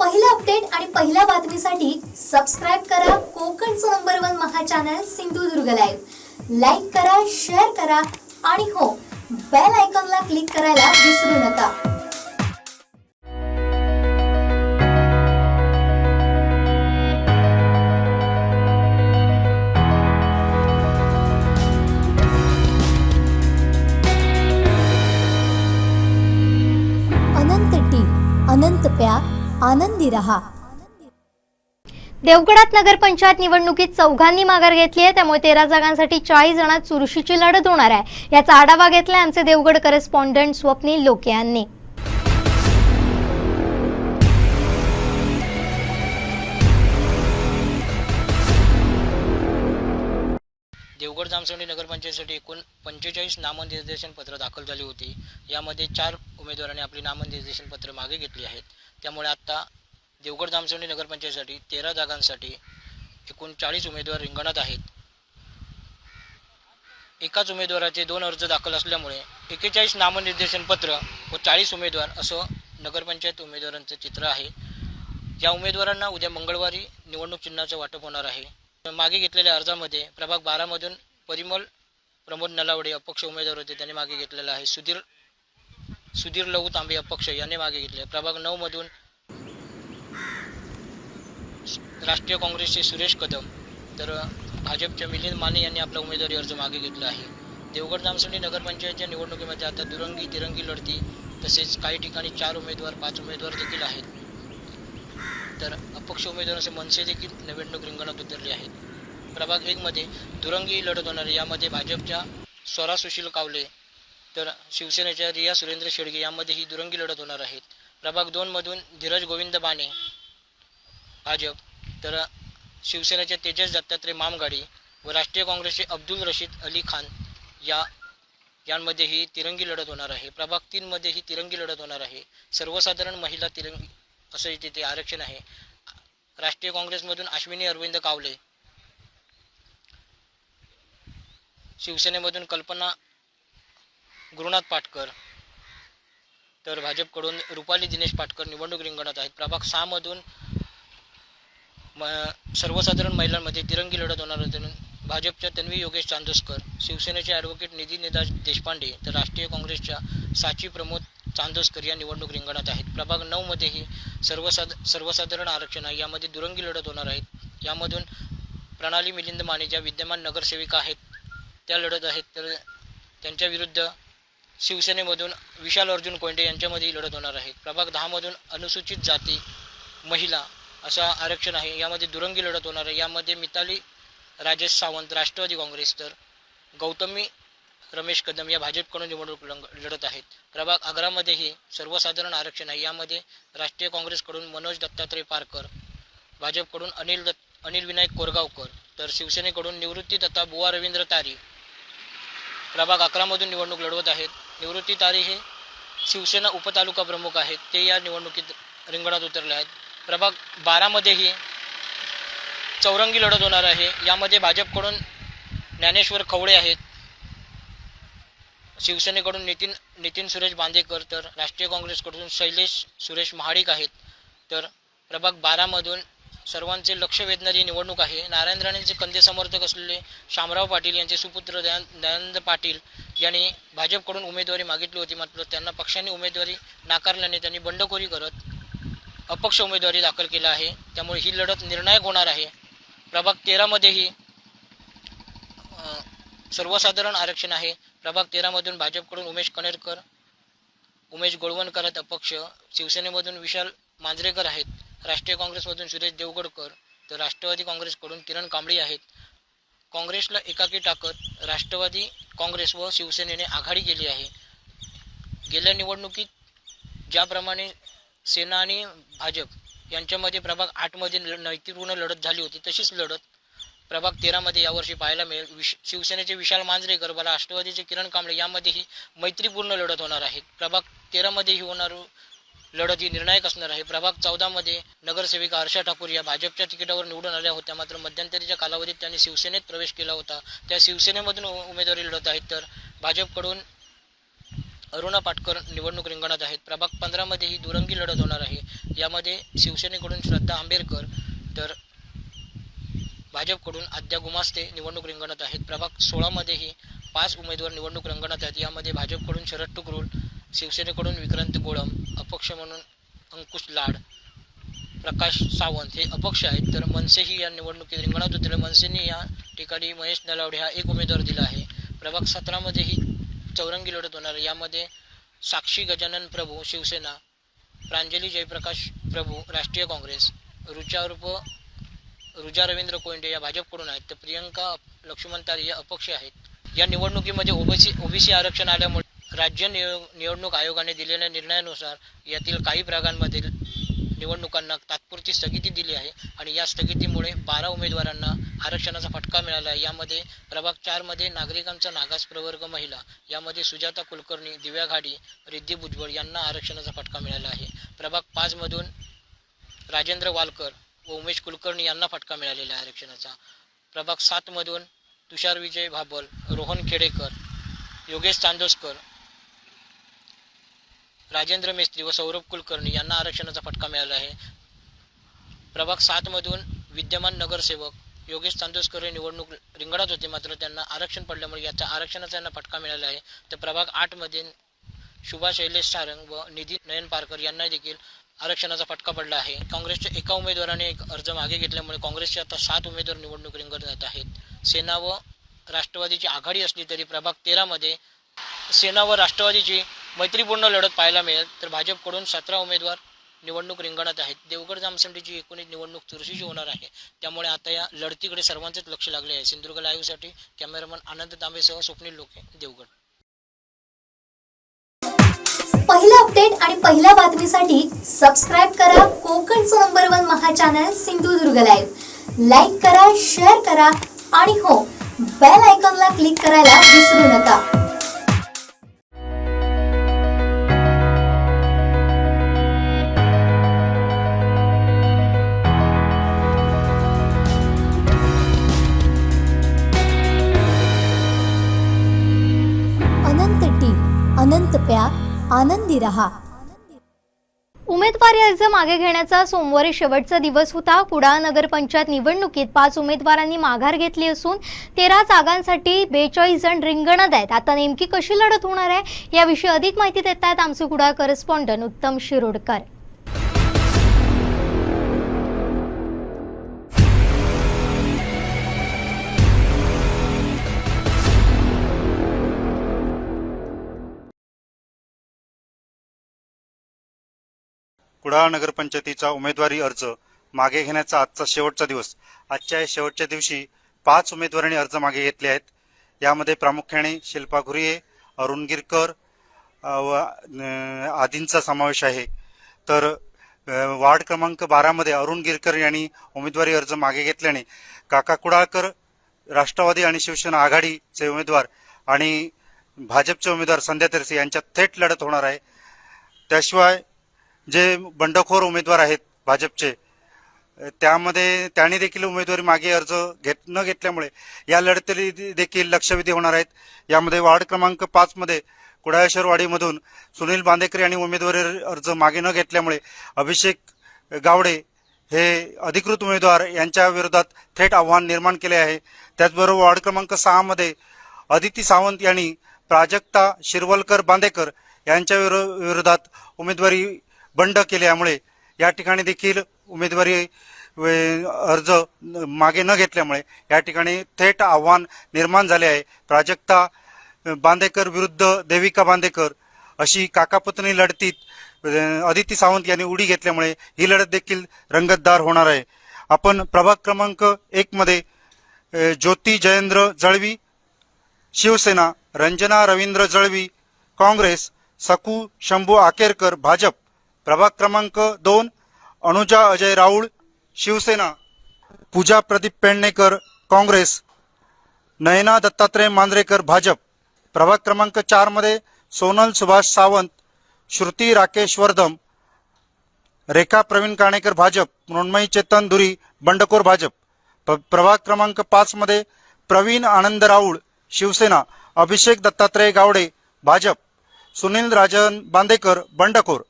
पहिला अपडेट आणि पहिल्या बातमीसाठी सबस्क्राईब करा कोकणचं number 1 Maha channel Sindhudurg live. Like करा, शेअर करा आणि हो, बेल आयकॉनला क्लिक करायला विसरू नका. अनंत टी, अनंत प्यार, आनंदी रहा. देवगडात नगरपंचायत निवडणुकीत चौघांनी माघार घेतली आहे. त्यामुळे 13 जागांसाठी 40 जणांत चुरशीची लढत होणार आहे. याचा आढावा घेतलाय आमचे देवगड करेस्पॉन्डंट स्वप्नील लोके यांनी. देवगड जामसंडी नगरपंचायतीसाठी एकूण 45 नामनिर्देशन पत्र दाखल झाली होती. यामध्ये 4 उमेदवारांनी आपली नामनिर्देशन पत्र मागे घेतली आहेत. त्यामुळे आता देवगड जामसंडी नगरपंचायतीसाठी 13 जागांसाठी एकूण 40 उमेदवार रिंगणात आहेत. एकाच उमेदवाराचे 2 अर्ज दाखल असल्यामुळे 41 नामनिर्देशन पत्र व 40 उमेदवार असं नगरपंचायत उमेदवारांचं चित्र आहे. या उमेदवारांना उद्या मंगळवारी निवडणूक चिन्हाचं वाटप होणार आहे. मागे घेतलेल्या अर्जामध्ये प्रभाग 12 मधून परिमल प्रमोद नलावडे अपक्ष उमेदवार होते, त्यांनी मागे घेतलेला आहे. सुधीर लहू तांबे अपक्ष यांनी मागे घेतले. प्रभाग 9 मधून राष्ट्रीय काँग्रेसचे सुरेश कदम तर भाजपच्या मिलिंद माने यांनी आपला उमेदवारी अर्ज मागे घेतला आहे. देवगड जामसंडी नगरपंचायतच्या निवडणुकीमध्ये आता तिरंगी लढती तसेच काही ठिकाणी 4 उमेदवार 5 उमेदवार देखील आहेत. तर अपक्ष उमेदवार असे मनसे देखील निवडणूक रिंगणात उतरले आहेत. प्रभाग 1 मध्ये दुरंगी लढत होणार आहे. यामध्ये भाजपच्या स्वरा सुशील कावले तर शिवसेनेच्या रिया सुरेंद्र शेडगे यामध्ये ही दुरंगी लढत होणार आहेत. प्रभाग 2 मधून धीरज गोविंद बाणे भाजप तर शिवसेनेचे तेजस दत्तात्रय मामगाडी व राष्ट्रीय काँग्रेसचे अब्दुल रशीद अली खान यांमध्ये ही तिरंगी लढत होणार आहे. प्रभाग 3 मध्ये ही तिरंगी लढत होणार आहे. सर्वसाधारण महिला तिरंगी असं तिथे आरक्षण आहे. राष्ट्रीय काँग्रेसमधून अश्विनी अरविंद कावले, शिवसेनेमधून कल्पना गुरुनाथ पाटकर तर भाजपकडून रुपाली दिनेश पाटकर निवडणूक रिंगणात आहेत. प्रभाग 6 मधून सर्वसाधारण महिलांमध्ये तिरंगी लढत होणार असून भाजपच्या तन्वी योगेश चांदोसकर, शिवसेनेचे ॲडव्होकेट निधी निदास देशपांडे तर राष्ट्रीय काँग्रेसच्या साची प्रमोद चांदोसकर या निवडणूक रिंगणात आहेत. प्रभाग 9 मध्येही सर्वसाधारण आरक्षण आहे. यामध्ये दुरंगी लढत होणार आहेत. यामधून प्रणाली मिलिंद माने ज्या विद्यमान नगरसेविका आहेत त्या लढत आहेत तर त्यांच्या विरुद्ध शिवसेनेमधून विशाल अर्जुन कोंडे यांच्यामध्येही लढत होणार आहे. प्रभाग 10 मधून अनुसूचित जाती महिला असा आरक्षण आहे. यामध्ये दुरंगी लढत होणार आहे. यामध्ये मिताली राजेश सावंत राष्ट्रवादी काँग्रेस तर गौतमी रमेश कदम या भाजपकडून निवडणूक लढत आहेत. प्रभाग 11 मध्येही सर्वसाधारण आरक्षण आहे. यामध्ये राष्ट्रीय काँग्रेसकडून मनोज दत्तात्रय पारकर, भाजपकडून अनिल विनायक कोरगावकर, तर शिवसेनेकडून निवृत्ती दत्ता बुवा रवींद्र तारी प्रभाग 11 मधून निवडणूक लढवत आहेत. निवृत्ती तारी हे शिवसेना उपतालुका प्रमुख आहेत. ते या निवडणुकीत रिंगणात उतरले आहेत. प्रभाग 12 मध्येही चौरंगी लढत होणार आहे. यामध्ये भाजपकडून ज्ञानेश्वर खवळे आहेत, शिवसेनेकडून नितीन सुरेश बांदेकर, तर राष्ट्रीय काँग्रेसकडून शैलेश सुरेश महाडिक आहेत. तर प्रभाग 12 मधून सर्वांचे लक्ष वेधणारी निवडणूक आहे. नारायण राणेंचे कंदे समर्थक असलेले शामराव पाटील यांचे सुपुत्र दयानंद पाटील यांनी भाजपकडून उमेदवारी मागितली होती, मात्र त्यांना पक्षाने उमेदवारी नाकारल्याने त्यांनी बंडखोरी करत अपक्ष उमेदवारी दाखल केला आहे. त्यामुळे ही लढत निर्णायक होणार आहे. प्रभाग 13 मध्येही सर्वसाधारण आरक्षण आहे. प्रभाग 13 मधून भाजपकडून उमेश कनेरकर, उमेश गोळवणकर आहेत अपक्ष, शिवसेनेमधून विशाल मांजरेकर आहेत, राष्ट्रीय काँग्रेसमधून सुरेश देवगडकर, तर राष्ट्रवादी काँग्रेसकडून किरण कांबळी आहेत. काँग्रेसला एकाकी टाकत राष्ट्रवादी काँग्रेस व शिवसेनेने आघाडी केली आहे. गेल्या निवडणुकीत ज्याप्रमाणे सेना आणि भाजप यांच्यामध्ये प्रभाग 8 मध्ये नैतिकपूर्ण लढत झाली होती, तशीच लढत प्रभाग 13 मध्ये यावर्षी पाहायला मिळेल. शिवसेनेचे विशाल मांजरेकर व राष्ट्रवादीचे किरण कांबळे यामध्येही मैत्रीपूर्ण लढत होणार आहे. प्रभाग 13 मध्येही होणारी लढत ही निर्णायक असणार आहे. प्रभाग 14 मध्ये नगरसेविका हर्षा ठाकूर या भाजपच्या तिकिटावर निवडून आल्या होत्या, मात्र मध्यंतरीच्या कालावधीत त्यांनी शिवसेनेत प्रवेश केला होता. त्या शिवसेनेमधून उमेदवारी लढत आहेत. तर भाजपकडून अरुणा पाटकर निवडणूक रिंगणात आहेत. प्रभाग 15 मध्ये ही दुरंगी लढत होणार आहे. यामध्ये शिवसेनेकडून श्रद्धा आंबेडकर, तर भाजपकडून आद्या गुमास्ते निवडणूक रिंगणात आहेत. प्रभाग 16 मध्येही 5 उमेदवार निवडणूक रिंगणात आहेत. यामध्ये भाजपकडून शरद टुकरूल, शिवसेनेकडून विक्रांत गोळम, अपक्ष म्हणून अंकुश लाड, प्रकाश सावंत हे अपक्ष आहेत. तर मनसेही या निवडणुकीत रिंगणात उतरले. मनसेने या ठिकाणी महेश नलावडे हा एक उमेदवार दिला आहे. प्रभाग 17 मध्येही चौरंगी लढत होणार. यामध्ये साक्षी गजानन प्रभू शिवसेना, प्रांजली जयप्रकाश प्रभू राष्ट्रीय काँग्रेस, रुजा रवींद्र कोयंडे या भाजपकडून आहेत. तर प्रियंका लक्ष्मण तारी या अपक्ष आहेत. या निवडणुकीमध्ये ओबीसी आरक्षण आल्यामुळे राज्य निवडणूक आयोगाने दिलेल्या निर्णयानुसार यातील काही भागांमध्ये निवडणुकांना तात्पुरती स्थगिती दिली आहे आणि या स्थगितीमुळे 12 उमेदवारांना आरक्षणाचा फटका मिळाला आहे. यामध्ये प्रभाग 4 मध्ये नागरिकांचा मागास प्रवर्ग महिला यामध्ये सुजाता कुलकर्णी, दिव्या घाडी, रिद्धी भुजबळ यांना आरक्षणाचा फटका मिळाला आहे. प्रभाग 5 मधून राजेंद्र वालकर व उमेश कुलकर्णी यांना फटका मिळालेला आहे आरक्षणाचा. प्रभाग 7 मधून तुषार विजय भाबल, रोहन खेडेकर, योगेश चांदोसकर, राजेंद्र मेस्त्री व सौरभ कुलकर्णी यांना आरक्षणाचा फटका मिळाला आहे. प्रभाग 7 मधून विद्यमान नगरसेवक योगेश चांदोसकर हे निवडणूक रिंगणात होते, मात्र त्यांना आरक्षण पडल्यामुळे याचा आरक्षणाचा यांना फटका मिळाला आहे. तर प्रभाग 8 मध्ये शुभा शैलेश सारंग व निधी नयन पारकर यांना देखील आरक्षणाचा फटका पडला आहे. काँग्रेसच्या एका उमेदवाराने एक अर्ज मागे घेतल्यामुळे काँग्रेसचे आता 7 उमेदवार निवडणूक रिंगणात आहेत. सेना व राष्ट्रवादीची आघाडी असली तरी प्रभाग 13 मध्ये सेना व राष्ट्रवादीची मैत्रीपूर्ण लढत पाहायला मिळेल. तर भाजपकडून 17 उमेदवार निवडणूक रिंगणात आहेत. देवगड जामसंडीची एकूण निवडणूक चुरशीची होणार आहे. त्यामुळे आता या लढतीकडे सर्वांचेच लक्ष लागले आहे. सिंधुदुर्ग लाईव्हसाठी कॅमेरामन आनंद तांबेसह स्वप्नील लोके, देवगड. पहिला अपडेट आणि पहिल्या बातमीसाठी सबस्क्राईब करा कोकणचं number 1 Maha channel Sindhudurg live. Like करा, शेअर करा आणि हो, बेल आयकॉनला क्लिक करायला विसरू नका. अनंत टी, अनंत प्या, आनंदी रहा. उमेदवारी अर्ज मागे घेण्याचा सोमवारी शेवटचा दिवस होता. कुडाळ नगरपंचायत निवडणुकीत 5 उमेदवारांनी माघार घेतली असून 13 जागांसाठी 42 जण रिंगणात आहेत. आता नेमकी कशी लढत होणार आहे याविषयी अधिक माहिती देत आहेत आमचे कुडाळ करस्पॉन्डंट उत्तम शिरोडकर. कुडाळ नगरपंचायतीचा उमेदवारी अर्ज मागे घेण्याचा आजचा शेवटचा दिवस. आजच्या शेवटच्या दिवशी 5 उमेदवारांनी अर्ज मागे घेतले आहेत. यामध्ये प्रामुख्याने शिल्पा घुरिये, अरुण गिरकर आदींचा समावेश आहे. तर वार्ड क्रमांक 12 मध्ये अरुण गिरकर यांनी उमेदवारी अर्ज मागे घेतल्याने काका कुडाळकर राष्ट्रवादी आणि शिवसेना आघाडीचे उमेदवार आणि भाजपचे उमेदवार संध्या तेरसे यांच्यात थेट लढत होणार आहे. त्याशिवाय जे बंडखोर उमेदवार आहेत भाजपचे, त्यामध्ये त्यांनी देखील उमेदवारी मागे अर्ज न घेतल्यामुळे या लढतीत देखील लक्षवेधी होणार आहेत. यामध्ये वार्ड क्रमांक 5 मध्ये कुडाळेश्वरवाडीमधून सुनील बांदेकर यांनी उमेदवारी अर्ज मागे न घेतल्यामुळे अभिषेक गावडे हे अधिकृत उमेदवार यांच्या विरोधात थेट आव्हान निर्माण केले आहे. त्याचबरोबर वार्ड क्रमांक 6 मध्ये अदिती सावंत यांनी प्राजक्ता शिरवलकर बांदेकर यांच्या विरोधात उमेदवारी बंड केल्यामुळे या ठिकाणी देखील उमेदवारी अर्ज मागे न घेतल्यामुळे या ठिकाणी थेट आव्हान निर्माण झाले आहे. प्राजक्ता बांदेकर विरुद्ध देविका बांदेकर अशी काकापत्नी लढतीत अदिती सावंत यांनी उडी घेतल्यामुळे ही लढत देखील रंगतदार होणार आहे. आपण प्रभाग क्रमांक 1 मध्ये ज्योती जयेंद्र जळवी शिवसेना, रंजना रवींद्र जळवी काँग्रेस, सकू शंभू आकेरकर भाजप. प्रभाग क्रमांक 2 अनुजा अजय राऊळ शिवसेना, पूजा प्रदीप पेडणेकर काँग्रेस, नयना दत्तात्रय मांजरेकर भाजप. प्रभाग क्रमांक 4 मध्ये सोनल सुभाष सावंत, श्रुती राकेश वर्धम, रेखा प्रवीण काणेकर भाजप, मृण्मयी चेतन धुरी बंडखोर भाजप. प्रभाग क्रमांक 5 मध्ये प्रवीण आनंद राऊळ शिवसेना, अभिषेक दत्तात्रय गावडे भाजप, सुनील राजन बांदेकर बंडखोर,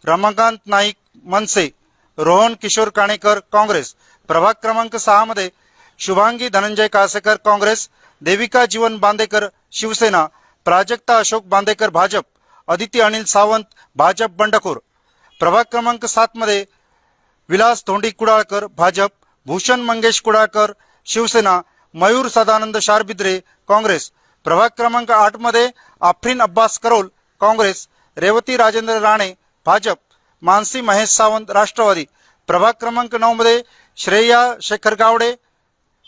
रमाकांत नाईक मनसे, रोहन किशोर काणेकर काँग्रेस. प्रभाग क्रमांक 6 मध्ये शुभांगी धनंजय कासेकर काँग्रेस, देविका जीवन बांदेकर शिवसेना, प्राजक्ता अशोक बांदेकर भाजप, अदिती अनिल सावंत भाजप बंडखोर. प्रभाग क्रमांक 7 मध्ये विलास धोंडी कुडाळकर भाजप, भूषण मंगेश कुडाळकर शिवसेना, मयूर सदानंद शारबिद्रे काँग्रेस. प्रभाग क्रमांक 8 मध्ये आफरीन अब्बास करोल काँग्रेस, रेवती राजेंद्र राणे भाजप, मानसी महेश सावंत राष्ट्रवादी. प्रभाग क्रमांक 9 मध्ये श्रेया शेखर गावडे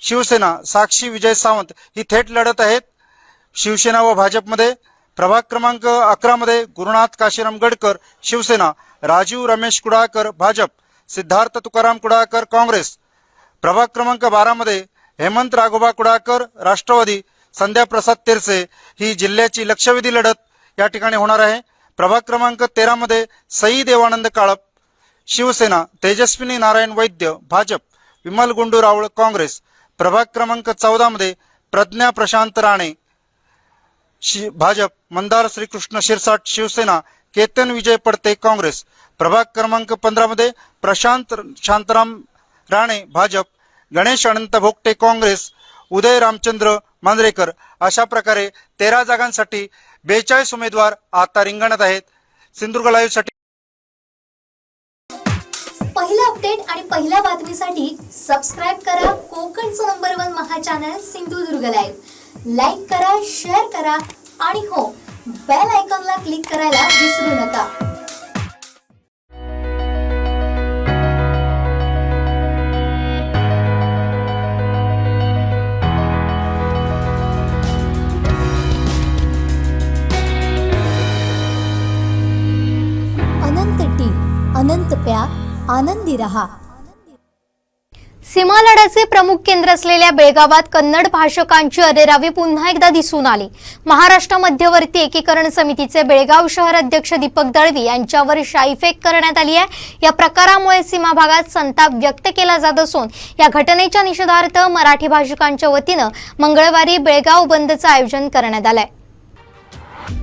शिवसेना, साक्षी विजय सावंत ही थेट लढत आहेत शिवसेना व भाजपमध्ये. प्रभाग क्रमांक 11 मध्ये गुरुनाथ काशीराम गडकर शिवसेना, राजीव रमेश कुडाळकर भाजप, सिद्धार्थ तुकाराम कुडाळकर काँग्रेस. प्रभाग क्रमांक 12 मध्ये हेमंत राघोबा कुडाळकर राष्ट्रवादी, संध्या प्रसाद तेरसे ही जिल्ह्याची लक्षवेधी लढत या ठिकाणी होणार आहे. प्रभाग क्रमांक 13 मध्ये सई देवानंद काळप शिवसेना, तेजस्विनी नारायण वैद्य भाजप, विमल गुंडू रावळ काँग्रेस. प्रभाग क्रमांक 14 मध्ये प्रज्ञा प्रशांत राणे भाजप, मंदार श्रीकृष्ण शिरसाट शिवसेना, केतन विजय पडते काँग्रेस. प्रभाग क्रमांक 15 मध्ये प्रशांत शांताराम राणे भाजप, गणेश अनंत भोगटे काँग्रेस, उदय रामचंद्र मांजरेकर. अशा प्रकारे 13 जागांसाठी 42 उमेदवार आता रिंगणात आहेत. सिंधुदुर्ग लाईव्ह साठी पहिला अपडेट आणि पहिल्या बातमीसाठी सबस्क्राइब करा कोकणचं number 1 Maha channel Sindhudurg live. Like करा, शेअर करा आणि हो, बेल आयकॉनला क्लिक करायला विसरू नका. अनंत टी, अनंत प्यार, आनंदी रहा. सीमा लढ्याचे प्रमुख केंद्र असलेल्या बेळगावात कन्नड भाषकांची अरेरावी पुन्हा एकदा दिसून आली. महाराष्ट्र मध्यवर्ती एकीकरण समितीचे बेळगाव शहर अध्यक्ष दीपक दळवी यांच्यावर शाईफेक करण्यात आली आहे. या प्रकारामुळे सीमा भागात संताप व्यक्त केला जात असून या घटनेच्या निषेधार्थ मराठी भाषकांच्या वतीनं मंगळवारी बेळगाव बंदचं आयोजन करण्यात आलंय.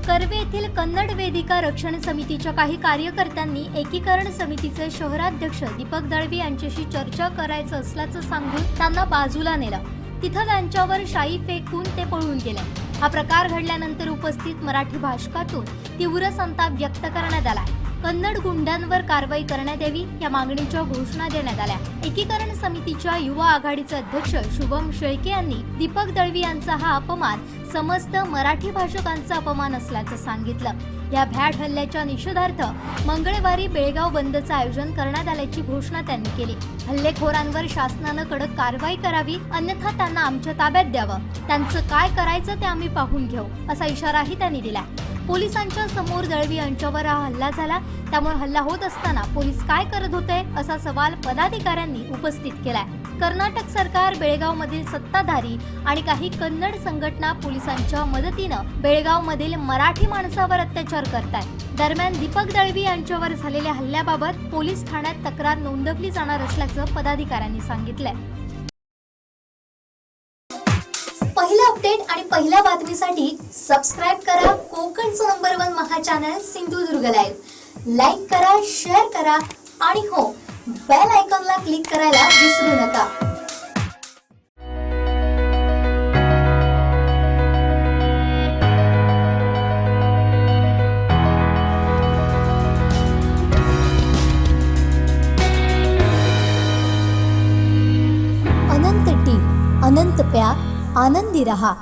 कर्वे येथील कन्नड वेदिका रक्षण समितीच्या काही कार्यकर्त्यांनी एकीकरण समितीचे शहराध्यक्ष दीपक दळवी यांच्याशी चर्चा करायचं असल्याचं सांगून त्यांना बाजूला नेलं. तिथं त्यांच्यावर शाई फेकून ते पळून गेले. हा प्रकार घडल्यानंतर उपस्थित मराठी भाषकातून तीव्र संताप व्यक्त करण्यात आला. कन्नड गुंडांवर कारवाई करण्यात यावी या मागणीच्या घोषणा देण्यात आल्या. एकीकरण समितीच्या युवा आघाडीचे अध्यक्ष शुभम शेळके यांनी दीपक दळवी यांचा हा अपमान समस्त मराठी भाषकांचा अपमान असल्याचं सांगितलं. या भ्याड हल्ल्याच्या निषेधार्थ मंगळवारी बेळगाव बंदचं आयोजन करण्यात आल्याची घोषणा त्यांनी केली. हल्लेखोरांवर शासनानं कडक कारवाई करावी, अन्यथा त्यांना आमच्या ताब्यात द्यावं. त्यांचं काय करायचं ते आम्ही पाहून घेऊ, असा इशाराही त्यांनी दिला. पोलिसांच्या समोर दळवी यांच्यावर हा हल्ला झाला. त्यामुळे हल्ला होत असताना पोलीस काय करत होते असा सवाल पदाधिकाऱ्यांनी उपस्थित केलाय. कर्नाटक सरकार बेळगावमधील सत्ताधारी आणि काही कन्नड संघटना पोलिसांच्या मदतीनं बेळगावमधील मराठी माणसावर अत्याचार करतायत. दरम्यान दीपक दळवी यांच्यावर झालेल्या हल्ल्याबाबत पोलीस ठाण्यात तक्रार नोंदवली जाणार असल्याचं पदाधिकाऱ्यांनी सांगितलंय. पहिला अपडेट आणि पहिल्या बातमीसाठी सबस्क्राईब करा कोकणचं number 1 Maha channel Sindhudurg live. Like करा, शेअर करा आणि हो, बेल आयकॉनला क्लिक करायला विसरू नका. अनंत टी, अनंत प्यार, आनंदी रहा.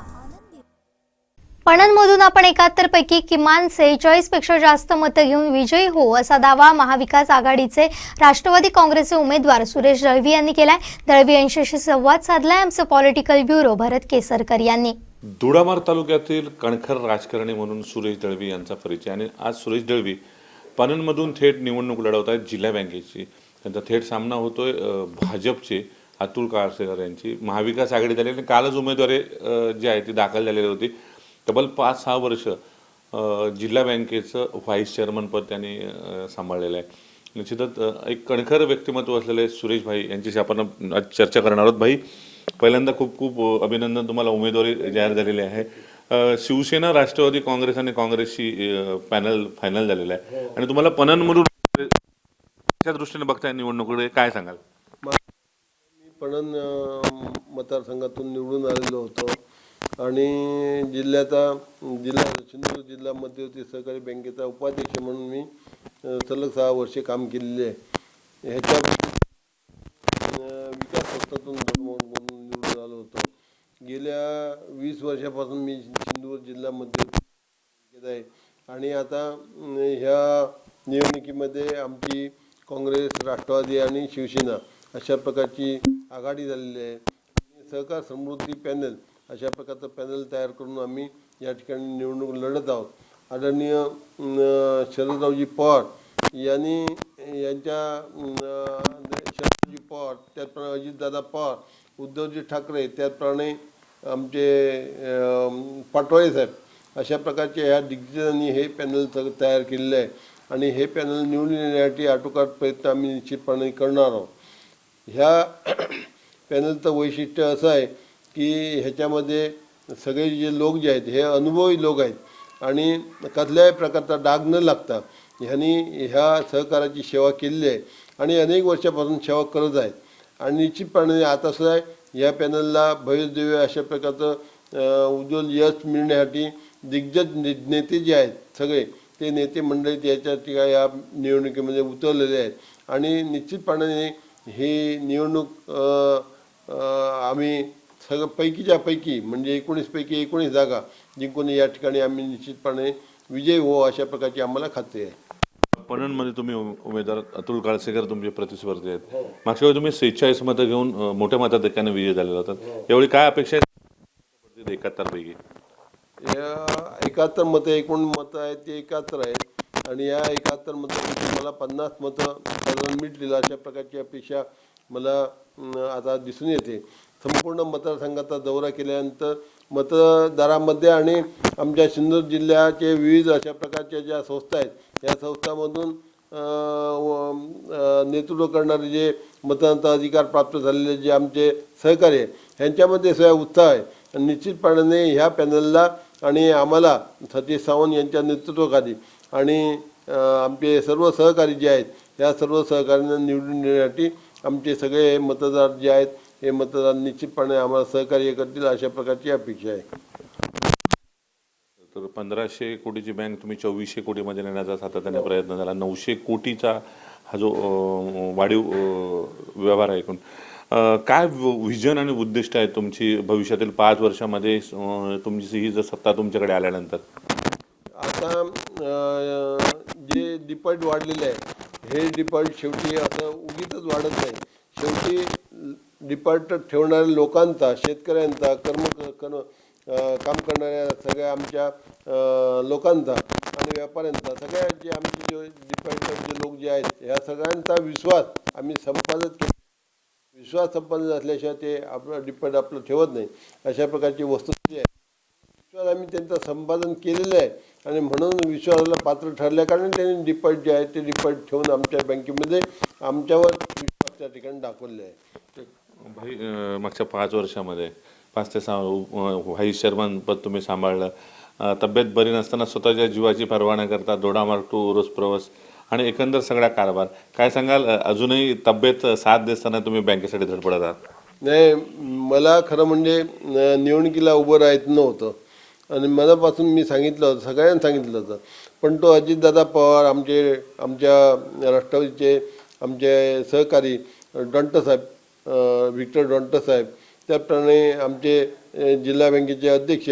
पणनमधून आपण 71 पैकी किमान 46 पेक्षा जास्त मतं घेऊन विजयी हो, असा दावा महाविकास आघाडीचे राष्ट्रवादी काँग्रेसचे उमेदवार सुरेश दळवी यांनी केलाय. दळवी यांच्याशी संवाद साधलाय आमचे पॉलिटिकल ब्युरो भरत केसरकर यांनी. दोडामार्ग तालुक्यातील कणखर राजकारणी म्हणून सुरेश दळवी यांचा परिचय. आणि आज सुरेश दळवी पणनमधून थेट निवडणूक लढवत आहेत जिल्हा बँकेची. त्यांचा थेट सामना होतोय भाजपचे अतुल काळसेकर यांची. महाविकास आघाडीत आलेली कालच उमेदवारी जी आहे ती दाखल झालेली होती. तब्बल 5-6 वर्ष जिल्हा बँकेचं व्हाईस चेअरमन पद त्यांनी सांभाळलेलं आहे. निश्चितच एक कणखर व्यक्तिमत्व असलेले सुरेश भाई यांच्याशी आपण आज चर्चा करणार आहोत. भाई, पहिल्यांदा खूप खूप अभिनंदन, तुम्हाला उमेदवारी जाहीर झालेली आहे. शिवसेना, राष्ट्रवादी काँग्रेस आणि काँग्रेसची पॅनल फायनल झालेलं आहे आणि तुम्हाला पणनमधून त्या दृष्टीने बघताय निवडणुकीकडे काय सांगाल? मी पणन मतदारसंघातून निवडून आलेलो होतो आणि जिल्हा सिंधुदुर्ग जिल्हा मध्यवर्ती सहकारी बँकेचा उपाध्यक्ष म्हणून मी सलग 6 वर्षे काम केलेले आहे. ह्याच्या विकास संस्थातून म्हणून निवडून आलो होतो. गेल्या 20 वर्षापासून मी सिंधुदुर्ग जिल्हा मध्यवर्ती बँकेत आहे आणि आता ह्या निवडणुकीमध्ये आमची काँग्रेस, राष्ट्रवादी आणि शिवसेना अशा प्रकारची आघाडी झालेली आहे. सहकार समृद्धी पॅनल अशा प्रकारचं पॅनल तयार करून आम्ही या ठिकाणी निवडणूक लढत आहोत. आदरणीय शरदरावजी पवार यांनी शरदरावजी पवार, त्याचप्रमाणे अजितदादा पवार, उद्धवजी ठाकरे, त्याचप्रमाणे आमचे पाटोळे साहेब अशा प्रकारचे ह्या दिग्गजांनी हे पॅनल तयार केलेलं आहे आणि हे पॅनल निवडून येण्यासाठी आटोकाट प्रयत्न आम्ही निश्चितपणे करणार आहोत. ह्या पॅनलचं वैशिष्ट्य असं आहे की ह्याच्यामध्ये सगळे जे लोक जे आहेत हे अनुभवी लोक आहेत आणि कसल्याही प्रकारचा डाग न लागता ह्यांनी ह्या सहकाराची सेवा केलेली आहे आणि अनेक वर्षापासून सेवा करत आहेत. आणि निश्चितपणे आता सुद्धा ह्या पॅनलला भविष्यदिव्य अशा प्रकारचं उज्ज्वल यश मिळण्यासाठी दिग्गज नेते जे आहेत सगळे ते नेते मंडळी याच्या ठिकाणी या निवडणुकीमध्ये उतरलेले आहेत आणि निश्चितपणे ही निवडणूक आम्ही सगळं पैकीच्या पैकी म्हणजे 19 पैकी 19 जागा जिंकून या ठिकाणी आम्ही निश्चितपणे विजयी हो अशा प्रकारची आम्हाला खात्री आहे. पणनमध्ये तुम्ही उमेदवार अतुल काळसेकर तुमचे प्रतिस्पर्धी आहेत. मागच्या वेळी तुम्ही 46 मतं घेऊन मोठ्या मताधिक्याने विजय झालेला होता. यावेळी काय अपेक्षा आहे 71 पैकी? या 71 मतं, एकूण मतं आहेत ते 71 आहेत आणि या 71 मतांपैकी मला 50 मतं साधारण मिळतील अशा प्रकारची अपेक्षा मला आता दिसून येते. संपूर्ण मतदारसंघाचा दौरा केल्यानंतर मतदारामध्ये आणि आमच्या सिंधुदुर्ग जिल्ह्याचे विविध अशा प्रकारच्या ज्या संस्था आहेत या संस्थांमधून नेतृत्व करणारे जे मतदानाचा अधिकार प्राप्त झालेले जे आमचे सहकारी आहे ह्यांच्यामध्ये सगळा उत्साह आहे. आणि निश्चितपणाने ह्या पॅनलला आणि आम्हाला सतीश सावंत यांच्या नेतृत्वाखाली आणि आमचे सर्व सहकारी जे आहेत या सर्व सहकाऱ्यांना निवडून देण्यासाठी आमचे सगळे मतदार जे आहेत हे मतदार निश्चितपणे आम्हाला सहकार्य करतील अशा प्रकारची अपेक्षा आहे. तर 1500 कोटीची बँक तुम्ही 2400 कोटीमध्ये नेण्याचा सातत्याने प्रयत्न झाला. 900 कोटीचा हा जो वाढीव व्यवहार आहे एकूण. काय विजन आणि उद्दिष्ट आहे तुमची भविष्यातील 5 वर्षामध्ये तुमची ही जर सत्ता तुमच्याकडे आल्यानंतर? आता जे डिपॉझिट वाढलेले आहे हे डिपॉझिट शेवटी असं उगीचच वाढत नाही. शेवटी डिपॉझिट ठेवणाऱ्या लोकांचा, शेतकऱ्यांचा, काम करणाऱ्या सगळ्या आमच्या लोकांचा आणि व्यापाऱ्यांचा, सगळ्या जे आमचे जे डिपॉझिटचे लोक जे आहेत ह्या सगळ्यांचा विश्वास आम्ही संपादित केला. विश्वास संपादित असल्याशिवाय ते आपलं डिपॉझिट आपलं ठेवत नाही. अशा प्रकारची वस्तुस्थिती आहे. विश्वास आम्ही त्यांचं संपादन केलेलं आहे आणि म्हणून विश्वासाला पात्र ठरल्या कारण त्यांनी डिपॉझिट जे आहे ते डिपॉझिट ठेवून आमच्या बँकेमध्ये आमच्यावर विश्वास त्या ठिकाणी दाखवले आहे. भाई मागच्या 5 वर्षामध्ये 5 ते 6 व्हाईस चेअरमन पद तुम्ही सांभाळलं. तब्येत बरी नसताना स्वतःच्या जीवाची पर्वा न करता दोडामार्ग टू उरूस प्रवास आणि एकंदर सगळा कारभार काय सांगाल? अजूनही तब्येत साथ देताना तुम्ही बँकेसाठी धडपडत आहात? नाही, मला खरं म्हणजे निवडणुकीला उभं राहायचं नव्हतं आणि मनापासून मी सांगितलं होतं, सगळ्यांना सांगितलं होतं. पण तो अजितदादा पवार आमच्या राष्ट्रवादीचे आमचे सहकारी डॉन्टसाहेब, विक्टर डॉन्टसाहेब, त्याप्रमाणे आमचे जिल्हा बँकेचे अध्यक्ष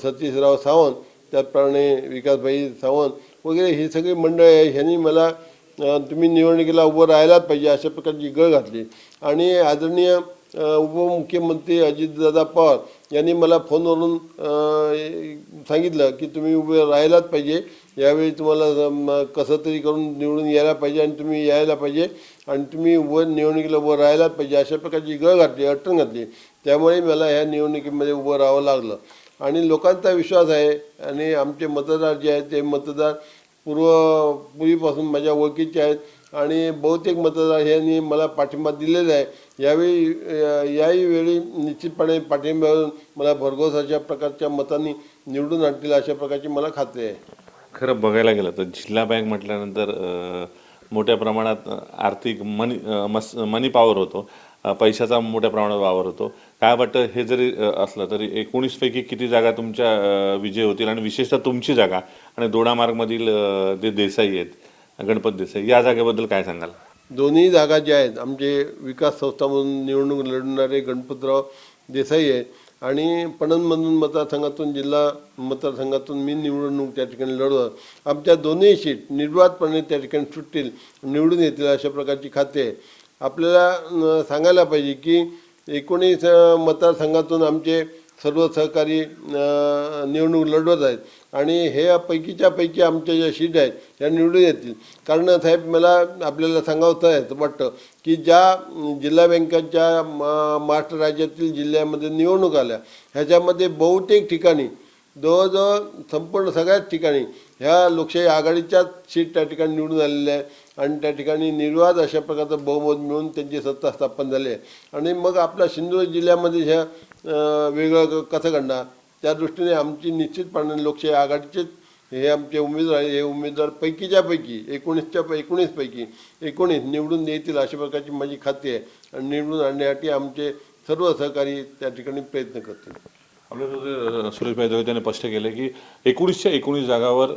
सतीशराव सावंत, त्याप्रमाणे विकासभाई सावंत वगैरे ही सगळी मंडळी आहे. ह्यांनी मला तुम्ही निवडणुकीला उभं राहायलाच पाहिजे अशा प्रकारची गळ घातली आणि आदरणीय उपमुख्यमंत्री अजितदादा पवार यांनी मला फोनवरून सांगितलं की तुम्ही उभे राहायलाच पाहिजे, यावेळी तुम्हाला कसं तरी करून निवडून यायला पाहिजे आणि तुम्ही यायला पाहिजे आणि तुम्ही निवडणुकीला उभं राहायलाच पाहिजे अशा प्रकारची गळ घातली, अडचण घातली. त्यामुळे मला ह्या निवडणुकीमध्ये उभं राहावं लागलं आणि लोकांचा विश्वास आहे आणि आमचे मतदार जे आहेत ते मतदार पूर्वीपासून माझ्या ओळखीचे आहेत आणि बहुतेक मतदार यांनी मला पाठिंबा दिलेला आहे. याही वेळी निश्चितपणे पाठिंबा मला भरघोस अशा प्रकारच्या मतांनी निवडून आणतील अशा प्रकारची मला खात्री आहे. खरं बघायला गेलं तर जिल्हा बँक म्हटल्यानंतर मोठ्या प्रमाणात आर्थिक मनी पॉवर होतो, पैशाचा मोठ्या प्रमाणात वावर होतो. काय वाटतं हे जरी असलं तरी 19 पैकी किती जागा तुमच्या विजय होतील आणि विशेषतः तुमची जागा आणि दोडामार्गमधील जे देसाई आहेत, गणपत देसाई, या जागेबद्दल काय सांगाल? दोन्ही जागा ज्या आहेत आमचे विकास संस्थामधून निवडणूक लढणारे गणपतराव देसाई आहेत आणि पणनमधून मतदारसंघातून जिल्हा मतदारसंघातून मी निवडणूक त्या ठिकाणी लढवत. आमच्या दोन्ही सीट निर्वाधपणे त्या ठिकाणी सुटतील, निवडून येतील अशा प्रकारची खाते आहे. आपल्याला सांगायला पाहिजे की 19 मतदारसंघातून आमचे सर्व सहकारी निवडणूक लढवत आहेत आणि हे पैकी आमच्या ज्या सीट आहेत त्या निवडून येतील. कारण साहेब मला आपल्याला सांगावं वाटतं की ज्या जिल्हा बँकांच्या महाराष्ट्र राज्यातील जिल्ह्यामध्ये निवडणूक आल्या ह्याच्यामध्ये बहुतेक ठिकाणी जवळजवळ संपूर्ण सगळ्याच ठिकाणी ह्या लोकशाही आघाडीच्याच सीट त्या ठिकाणी निवडून आलेल्या आहे आणि त्या ठिकाणी निर्वाध अशा प्रकारचं बहुमत मिळून त्यांची सत्ता स्थापन झाली आहे. आणि मग आपल्या सिंधुदुर्ग जिल्ह्यामध्ये ह्या वेगळं कसं घडणार, त्या दृष्टीने आमची निश्चितपणे लोकशाही आघाडीचेच हे आमचे उमेदवार आहे. हे उमेदवार पैकीच्या पैकी 19 पैकी 19 निवडून येतील अशा प्रकारची माझी खात्री आहे आणि निवडून आणण्यासाठी आमचे सर्व सहकारी त्या ठिकाणी प्रयत्न करतील. आपल्यासोबत सुरेशभाई दवे त्यांनी स्पष्ट केलं की 19च्या 19 जागावर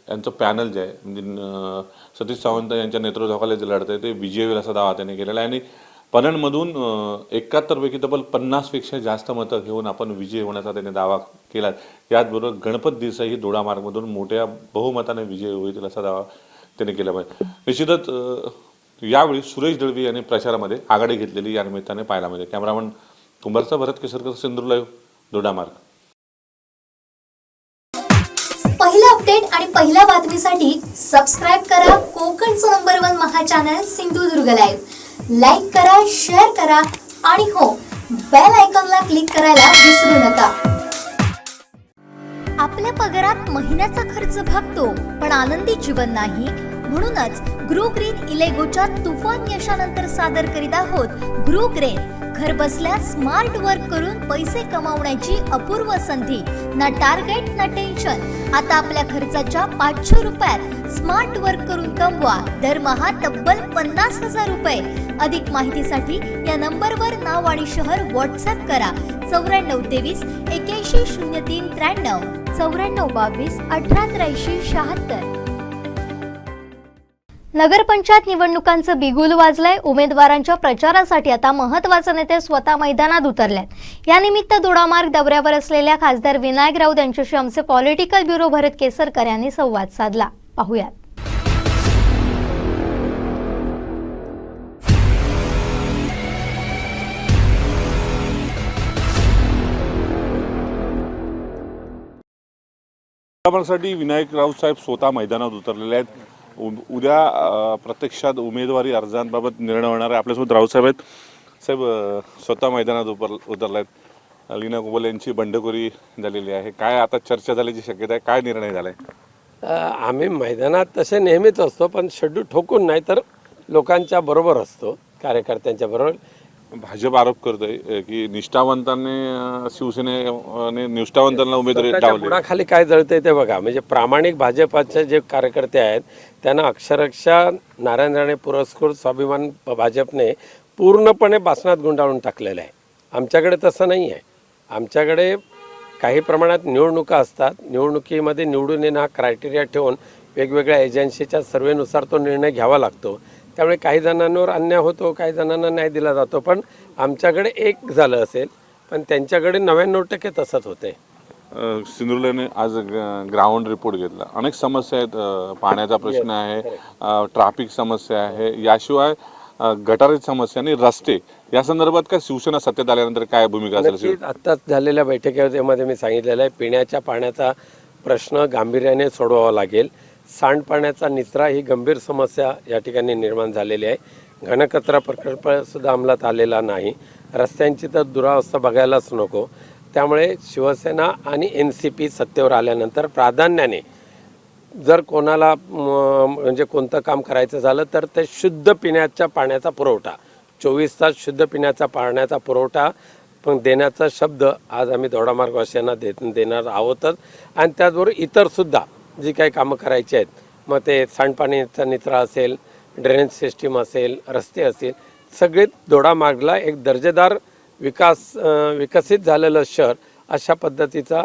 यांचं पॅनल जे आहे म्हणजे सतीश सावंत यांच्या नेतृत्वाखाली जे लढत आहे ते विजय होईल असा दावा त्यांनी केलेला आहे आणि पणनमधून 71 पैकी तब्बल 50पेक्षा जास्त मतं घेऊन आपण विजय होण्याचा त्यांनी दावा केला. याचबरोबर गणपत देसाई ही दोडामार्गमधून मोठ्या बहुमताने विजय होईल असा दावा त्यांनी केला पाहिजे. निश्चितच यावेळी सुरेश दळवी यांनी प्रचारामध्ये आघाडी घेतलेली या निमित्ताने पाहायला मिळते. कॅमेरामन कुंभारचा भरत केसरकर, सिंधुदुर्ग लाईव्ह, दोडामार्ग. पहिला अपडेट आणि पहिल्या बातमीसाठी सबस्क्राइब करा कोकणचं number 1 Maha channel Sindhudurg live. Like करा, शेअर करा आणि हो, बेल आयकॉनला क्लिक करायला विसरू नका. आपल्या पगारात महिन्याचा खर्च भागतो पण आनंदी जीवन नाही. म्हणूनच ग्रो ग्रीन इलेगोच्या तुफान यशानंतर सादर करीत आहोत ग्रो ग्रीन. घर बसल्या स्मार्ट वर्क करून पैसे कमावण्याची अपूर्व संधी. ना टार्गेट ना टेन्शन. आता आपल्या खर्चाच्या 500 रुपयात स्मार्ट वर्क करून कमवा दरमहा तब्बल 50,000 रुपये. अधिक माहितीसाठी या नंबरवर नाव आणि शहर व्हॉट्सअप करा. 9423 81 03 93 9422 18 83 76. नगरपंचायत निवडणुकांचं बिगुल वाजलंय. उमेदवारांच्या प्रचारासाठी आता महत्त्वाचे नेते स्वतः मैदानात उतरलेत. यानिमित्त दोडामार्ग दौऱ्यावर असलेल्या खासदार विनायक राऊत यांच्याशी आमचे पॉलिटिकल ब्युरो भरत केसरकर यांनी संवाद साधला. पाहूयात. साठी विनायक राऊत साहेब स्वतः मैदानात उतरलेले आहेत. उद्या प्रत्यक्षात उमेदवारी अर्जांबाबत निर्णय होणार आहे. आपल्यासोबत राऊत साहेब आहेत. साहेब स्वतः मैदानात उतरले आहेत. लीना कुबल यांची बंडखोरी झालेली आहे. काय आता चर्चा झाल्याची शक्यता आहे? काय निर्णय झालाय? आम्ही मैदानात तसे नेहमीच असतो, पण शेड्यूल ठोकून नाही तर लोकांच्या बरोबर असतो, कार्यकर्त्यांच्या बरोबर. भाजप आरोप करतोय की निष्ठावंतांनी शिवसेनेने निष्ठावंतांना उमेदवारी डावली. बुडाखाली काय जळतंय ते बघा. म्हणजे प्रामाणिक भाजपाचे जे कार्यकर्ते आहेत त्यांना अक्षरशः नारायण राणे पुरस्कृत स्वाभिमान भाजपने पूर्णपणे बासनात गुंडाळून टाकलेलं आहे. आमच्याकडे तसं नाही आहे. आमच्याकडे काही प्रमाणात निवडणुका असतात. निवडणुकीमध्ये निवडून येणं हा क्रायटेरिया ठेवून वेगवेगळ्या एजन्सीच्या सर्वेनुसार तो निर्णय घ्यावा लागतो. त्यामुळे काही जणांवर अन्याय होतो, काही जणांना न्याय दिला जातो. पण आमच्याकडे एक झालं असेल, पण त्यांच्याकडे 99% तसंच होते. सिंधुदुर्गने आज ग्राउंड रिपोर्ट घेतला. अनेक समस्या आहेत. पाण्याचा प्रश्न आहे, ट्रॅफिक समस्या आहे, याशिवाय गटारीची समस्या आणि रस्ते. या संदर्भात काय शिवसेना सत्तेत आल्यानंतर काय भूमिका असेल? आत्ताच झालेल्या बैठकीमध्ये मी सांगितलेलं आहे, पिण्याच्या पाण्याचा प्रश्न गांभीर्याने सोडवावा लागेल. सांडपाण्याचा निचरा ही गंभीर समस्या या ठिकाणी निर्माण झालेली आहे. घनकचरा प्रकल्प सुद्धा अंमलात आलेला नाही. रस्त्यांची तर दुरावस्था बघायलाच नको. त्यामुळे शिवसेना आणि NCP सत्तेवर आल्यानंतर प्राधान्याने जर कोणाला म्हणजे कोणतं काम करायचं झालं तर ते शुद्ध पिण्याच्या पाण्याचा पुरवठा, 24 तास शुद्ध पिण्याचा पाण्याचा पुरवठा पण देण्याचा शब्द आज आम्ही दोडामार्गवासियांना देणार आहोतच. आणि त्याचबरोबर इतरसुद्धा जी काही कामं करायची आहेत, मग ते सांडपाणीचा निचरा असेल, ड्रेनेज सिस्टीम असेल, रस्ते असेल, सगळे दोडामार्गला एक दर्जेदार विकसित झालेलं शहर अशा पद्धतीचा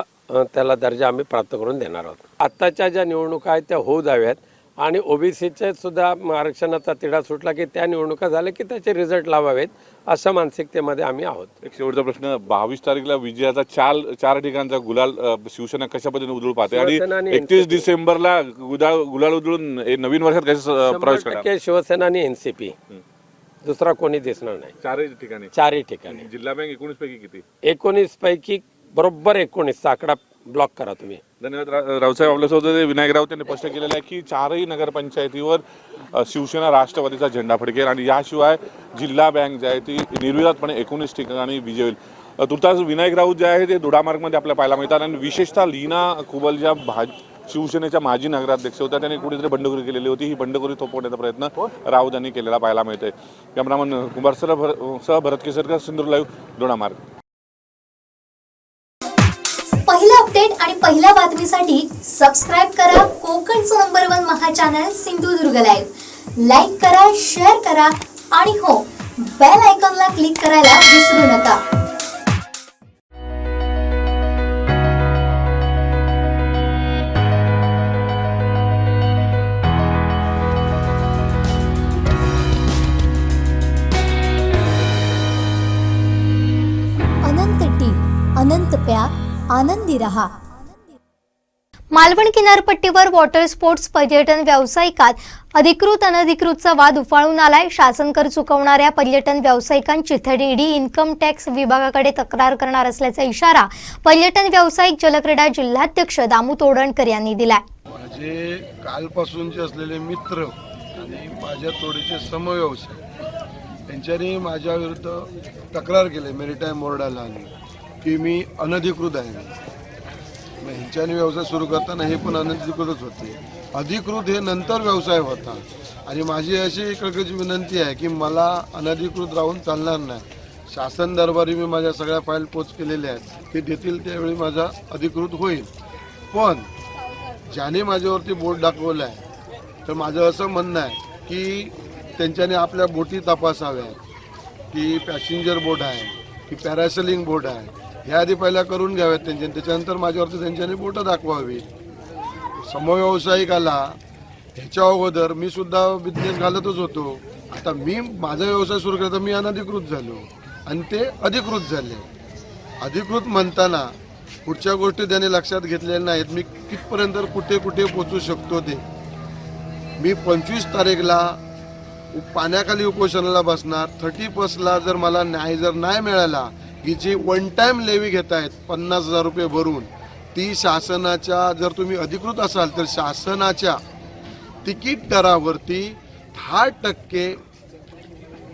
त्याला दर्जा आम्ही प्राप्त करून देणार आहोत. आत्ताच्या ज्या निवडणुका आहेत त्या होऊ द्याव्यात आणि OBCचे सुद्धा आरक्षणाचा तिढा सुटला की त्या निवडणुका झाल्या की त्याचे रिझल्ट लावावेत अशा मानसिकतेमध्ये आम्ही आहोत. एक शेवटचा प्रश्न, 22 तारीखला विजयाचा 4 ठिकाणचा गुलाल शिवसेना कशा पद्धतीने उधळून पाहते आणि 31 डिसेंबरला गुलाल उधळून नवीन वर्षात कसे प्रवेश करणार? शिवसेना आणि NCP, दुसरा कोणी दिसणार नाही. 4ही ठिकाणी. जिल्हा बँक 19 पैकी किती? 19 पैकी बरोबर 19चा आकडा ब्लॉक करा तुम्ही. धन्यवाद. रावसाहेब आपल्यासोबत विनायक राऊत यांनी स्पष्ट केलेलं आहे की 4ही नगरपंचायतीवर शिवसेना राष्ट्रवादीचा झेंडा फडकेल आणि याशिवाय जिल्हा बँक जी आहे ती निर्विवादपणे 19 ठिकाणी विजय होईल. तुर्तास विनायक राऊत जे आहे ते दोडामार्गमध्ये आपल्याला पाहायला मिळतात आणि विशेषतः लीना कुबल ज्या शिवसेनेच्या माजी नगराध्यक्ष होत्या त्यांनी कुठेतरी बंडखोरी केलेली होती. ही बंडखोरी थोपवण्याचा प्रयत्न राऊत यांनी केलेला पाहायला मिळतोय. कॅमेरामन कुमार सह भरत केसरकर, सिंधुदुर्ग लाईव्ह, दोडामार्ग. पहिला अपडेट आणि पहिल्या बातमीसाठी सबस्क्राईब करा कोकणचं number 1 Maha channel Sindhudurg live. Like करा, शेअर करा आणि हो, बेल आयकॉनला क्लिक करायला विसरू नका. अनंत टी, अनंत प्यार, आनंदी रहा. मालवण किनारपट्टीवर वॉटर स्पोर्ट्स पर्यटन व्यावसायिकात अधिकृत अनधिकृतचा वाद उफाळून आलाय. शासन कर चुकवणाऱ्या पर्यटन व्यावसायिकांची थेट ईडी इन्कम टॅक्स विभागाकडे तक्रार करणार असल्याचा इशारा पर्यटन व्यावसायिक जलक्रीडा जिल्हाध्यक्ष दामू तोडणकर यांनी दिलाय. माझे कालपासूनचे असलेले मित्र आणि माझ्या थोडेसे समव्यवसाय त्यांच्यानी माझ्या विरुद्ध तक्रार केली मेरिटाईम बोर्डाला की मी अनधिकृत आहे. मग ह्यांच्याने व्यवसाय सुरू करताना हे पण अनधिकृतच होते. अधिकृत हे नंतर व्यवसाय होता आणि माझी अशी कळकळीची विनंती आहे की मला अनधिकृत राहून चालणार नाही. शासन दरबारी मी माझ्या सगळ्या फाईल पोच केलेल्या आहेत. ते देतील त्यावेळी माझा अधिकृत होईल. पण ज्याने माझ्यावरती बोट दाखवलं आहे तर माझं असं म्हणणं आहे की त्यांच्याने आपल्या बोटी तपासाव्या की पॅसेंजर बोट आहे की पॅरासेलिंग बोट आहे, ह्या आधी पहिल्या करून घ्याव्यात त्यांच्या. त्याच्यानंतर माझ्यावरती त्यांच्याने बोटं दाखवावी. समव्यावसायिकाला ह्याच्या अगोदर मी सुद्धा बिझनेस घालतच होतो. आता मी माझा व्यवसाय सुरू केला तर मी अनधिकृत झालो आणि ते अधिकृत झाले. अधिकृत म्हणताना पुढच्या गोष्टी त्याने लक्षात घेतलेल्या नाहीत. मी कितपर्यंत कुठे कुठे पोचू शकतो ते. मी 25 तारीखला पाण्याखाली उपोषणाला बसणार. 31ला जर मला न्याय जर नाही मिळाला, की जी वन टाइम लेवी घेत आहेत 50,000 रुपये भरून, ती शासनाच्या, जर तुम्ही अधिकृत असाल तर शासनाच्या तिकीट दरावरती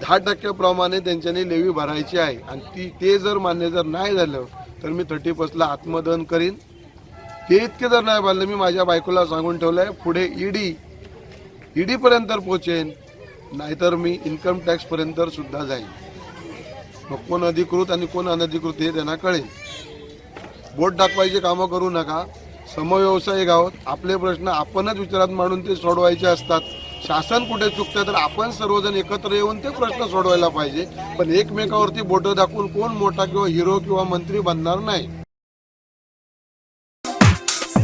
10% प्रमाणे त्यांच्यानी लेवी भरायची आहे. आणि ते जर मान्य जर नाही झालं तर मी 31ला आत्मदहन करीन. हे इतके जर नाही भरलं, मी माझ्या बायकोला सांगून ठेवलंय पुढे ईडी पर्यंत पोहोचेन, नाहीतर मी इन्कम टॅक्स पर्यंत सुद्धा जाईल. मग कोण अधिकृत आणि कोण अनधिकृत हे त्यांना कळेल. बोट दाखवायचे कामं करू नका. समव्यवसायिक आहोत. आपले प्रश्न आपणच विचारात मांडून ते सोडवायचे असतात. शासन कुठे चुकतं तर आपण सर्वजण एकत्र येऊन ते प्रश्न सोडवायला पाहिजे. पण एकमेकावरती बोटं दाखवून कोण मोठा किंवा हिरो किंवा मंत्री बनणार नाही.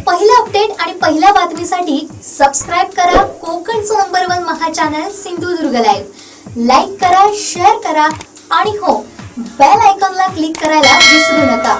पहिला अपडेट आणि पहिल्या बातमीसाठी सबस्क्राईब करा कोकणचं number 1 Maha channel Sindhudurg live. Like करा, शेअर करा आणि हो, बेल आयकॉनला क्लिक करायला विसरू नका.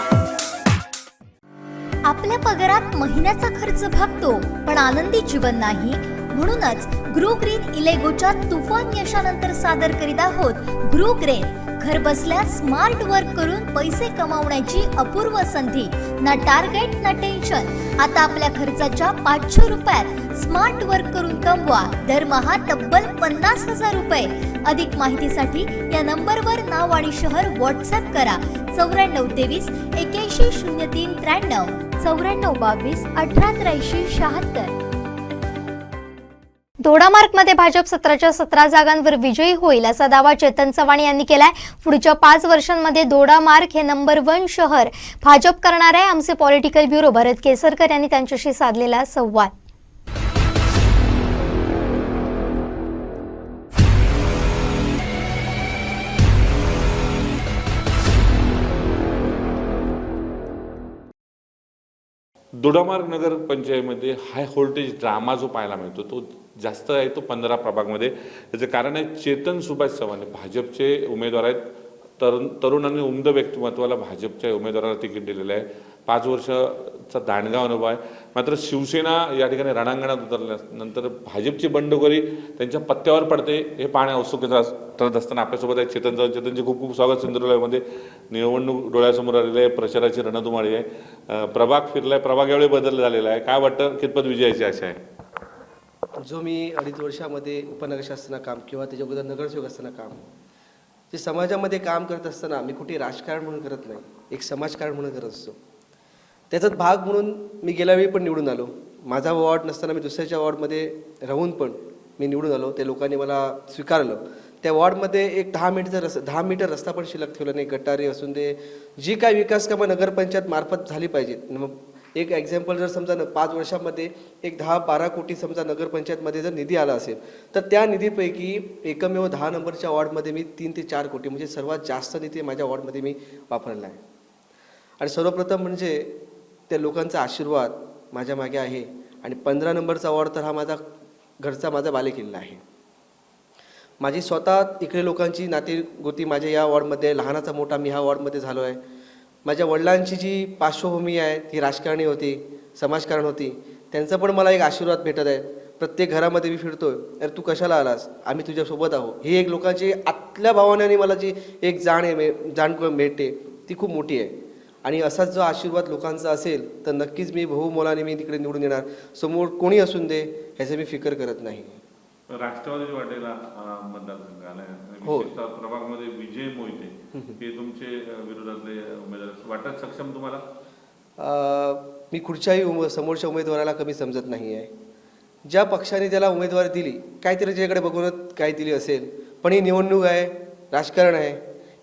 आपल्या पगारात महिन्याचा खर्च भागतो पण आनंदी जीवन नाही. म्हणूनच ग्रो ग्रीन इलेगोच्या तुफान यशानंतर सादर करीत आहोत ग्रो ग्रीन. घर बसल्या स्मार्ट वर्क करून पैसे कमावण्याची अपूर्व संधी. ना टार्गेट ना टेन्शन. आता आपल्या खर्चाच्या 500 रुपयात स्मार्ट वर्क करून कमवा दरमहा तब्बल 50,000 रुपये. अधिक माहितीसाठी या नंबरवर नाव आणि शहर व्हॉट्सअप करा. 9423 810393 9422 188376. दोडामार्गमध्ये भाजप 17च्या 17 जागांवर विजयी होईल असा दावा चेतन चव्हाण यांनी केलाय. पुढच्या 5 वर्षांमध्ये दोडामार्ग हे नंबर 1 शहर भाजप करणार आहे. आमचे पॉलिटिकल ब्युरो भरत केसरकर यांनी त्यांच्याशी साधलेला संवाद. दोडामार्ग नगर पंचायतीमध्ये हाय व्होल्टेज ड्रामा जो पाहायला मिळतो तो जास्त आहे, तो 15 प्रभागमध्ये. त्याचं कारण आहे चेतन सुभाष चव्हाण भाजपचे उमेदवार आहेत. तरुण आणि उमद व्यक्तिमत्वाला भाजपच्या उमेदवाराला तिकीट दिलेलं आहे. 5 वर्षाचा दांडगा अनुभव आहे. मात्र शिवसेना या ठिकाणी रणांगणात उतरल्यानंतर भाजपची बंडखोरी त्यांच्या पत्त्यावर पडते हे पाहणे उत्सुक ठरत असताना आपल्यासोबत आहे चेतन चव्हाण. चेतनचे खूप खूप स्वागत. सिंधुदुर्गमध्ये निवडणूक डोळ्यासमोर आलेली आहे. प्रचाराची रणधुमाळी आहे. प्रभाग फिरलाय. प्रभाग यावेळी बदल झालेला आहे. काय वाटतं, कितपत विजयाची आशा आहे? जो मी 2.5 वर्षामध्ये उपनगर असताना काम किंवा त्याच्या अगोदर नगरसेवक असताना काम, जे समाजामध्ये काम करत असताना मी कुठे राजकारण म्हणून करत नाही, एक समाजकारण म्हणून करत असतो. त्याचाच भाग म्हणून मी गेल्या वेळी पण निवडून आलो. माझा वॉर्ड नसताना मी दुसऱ्याच्या वॉर्डमध्ये राहून पण मी निवडून आलो. त्या लोकांनी मला स्वीकारलं. त्या वॉर्डमध्ये एक 10 मीटर रस्ता पण शिल्लक ठेवला नाही. गटारी असून दे, जी काय विकास कामं नगरपंचायत मार्फत झाली पाहिजेत. मग एक एक्झाम्पल जर समजा 5 वर्षामध्ये एक 10-12 कोटी समजा नगरपंचायतमध्ये जर निधी आला असेल तर त्या निधीपैकी एकमेव 10 नंबरच्या वॉर्डमध्ये मी 3 ते 4 कोटी म्हणजे सर्वात जास्त निधी माझ्या वॉर्डमध्ये मी वापरला आहे. आणि सर्वप्रथम म्हणजे त्या लोकांचा आशीर्वाद माझ्या मागे आहे. आणि 15 नंबरचा वॉर्ड तर हा माझा बालेकिल्ला आहे. माझी स्वतः इकडे लोकांची नातेगोती माझ्या या वॉर्डमध्ये, लहानाचा मोठा मी ह्या वॉर्डमध्ये झालो आहे. माझ्या वडिलांची जी पार्श्वभूमी आहे ती राजकारणी होती, समाजकारण होती. त्यांचा पण मला एक आशीर्वाद भेटत आहे. प्रत्येक घरामध्ये मी फिरतोय, अरे तू कशाला आलास, आम्ही तुझ्यासोबत आहोत. ही एक लोकांची आतल्या भावनेने मला जी एक जाण मिळते ती खूप मोठी आहे. आणि असाच जो आशीर्वाद लोकांचा असेल तर नक्कीच मी बहुमोलाने मी तिकडे निवडून येणार. समोर कोणी असून दे ह्याचं मी फिकर करत नाही. राष्ट्रवादी वाटेला मतदारसंघ आलाय. हो. प्रभागमध्ये विजय मोहिते हे तुमचे विरोधातले उमेदवार वाटत सक्षम तुम्हाला? मी कुठच्याही समोरच्या उमेदवाराला कमी समजत नाही आहे. ज्या पक्षाने त्याला उमेदवारी दिली काहीतरी त्याच्याकडे बघूनच काय दिली असेल. पण ही निवडणूक आहे, राजकारण आहे.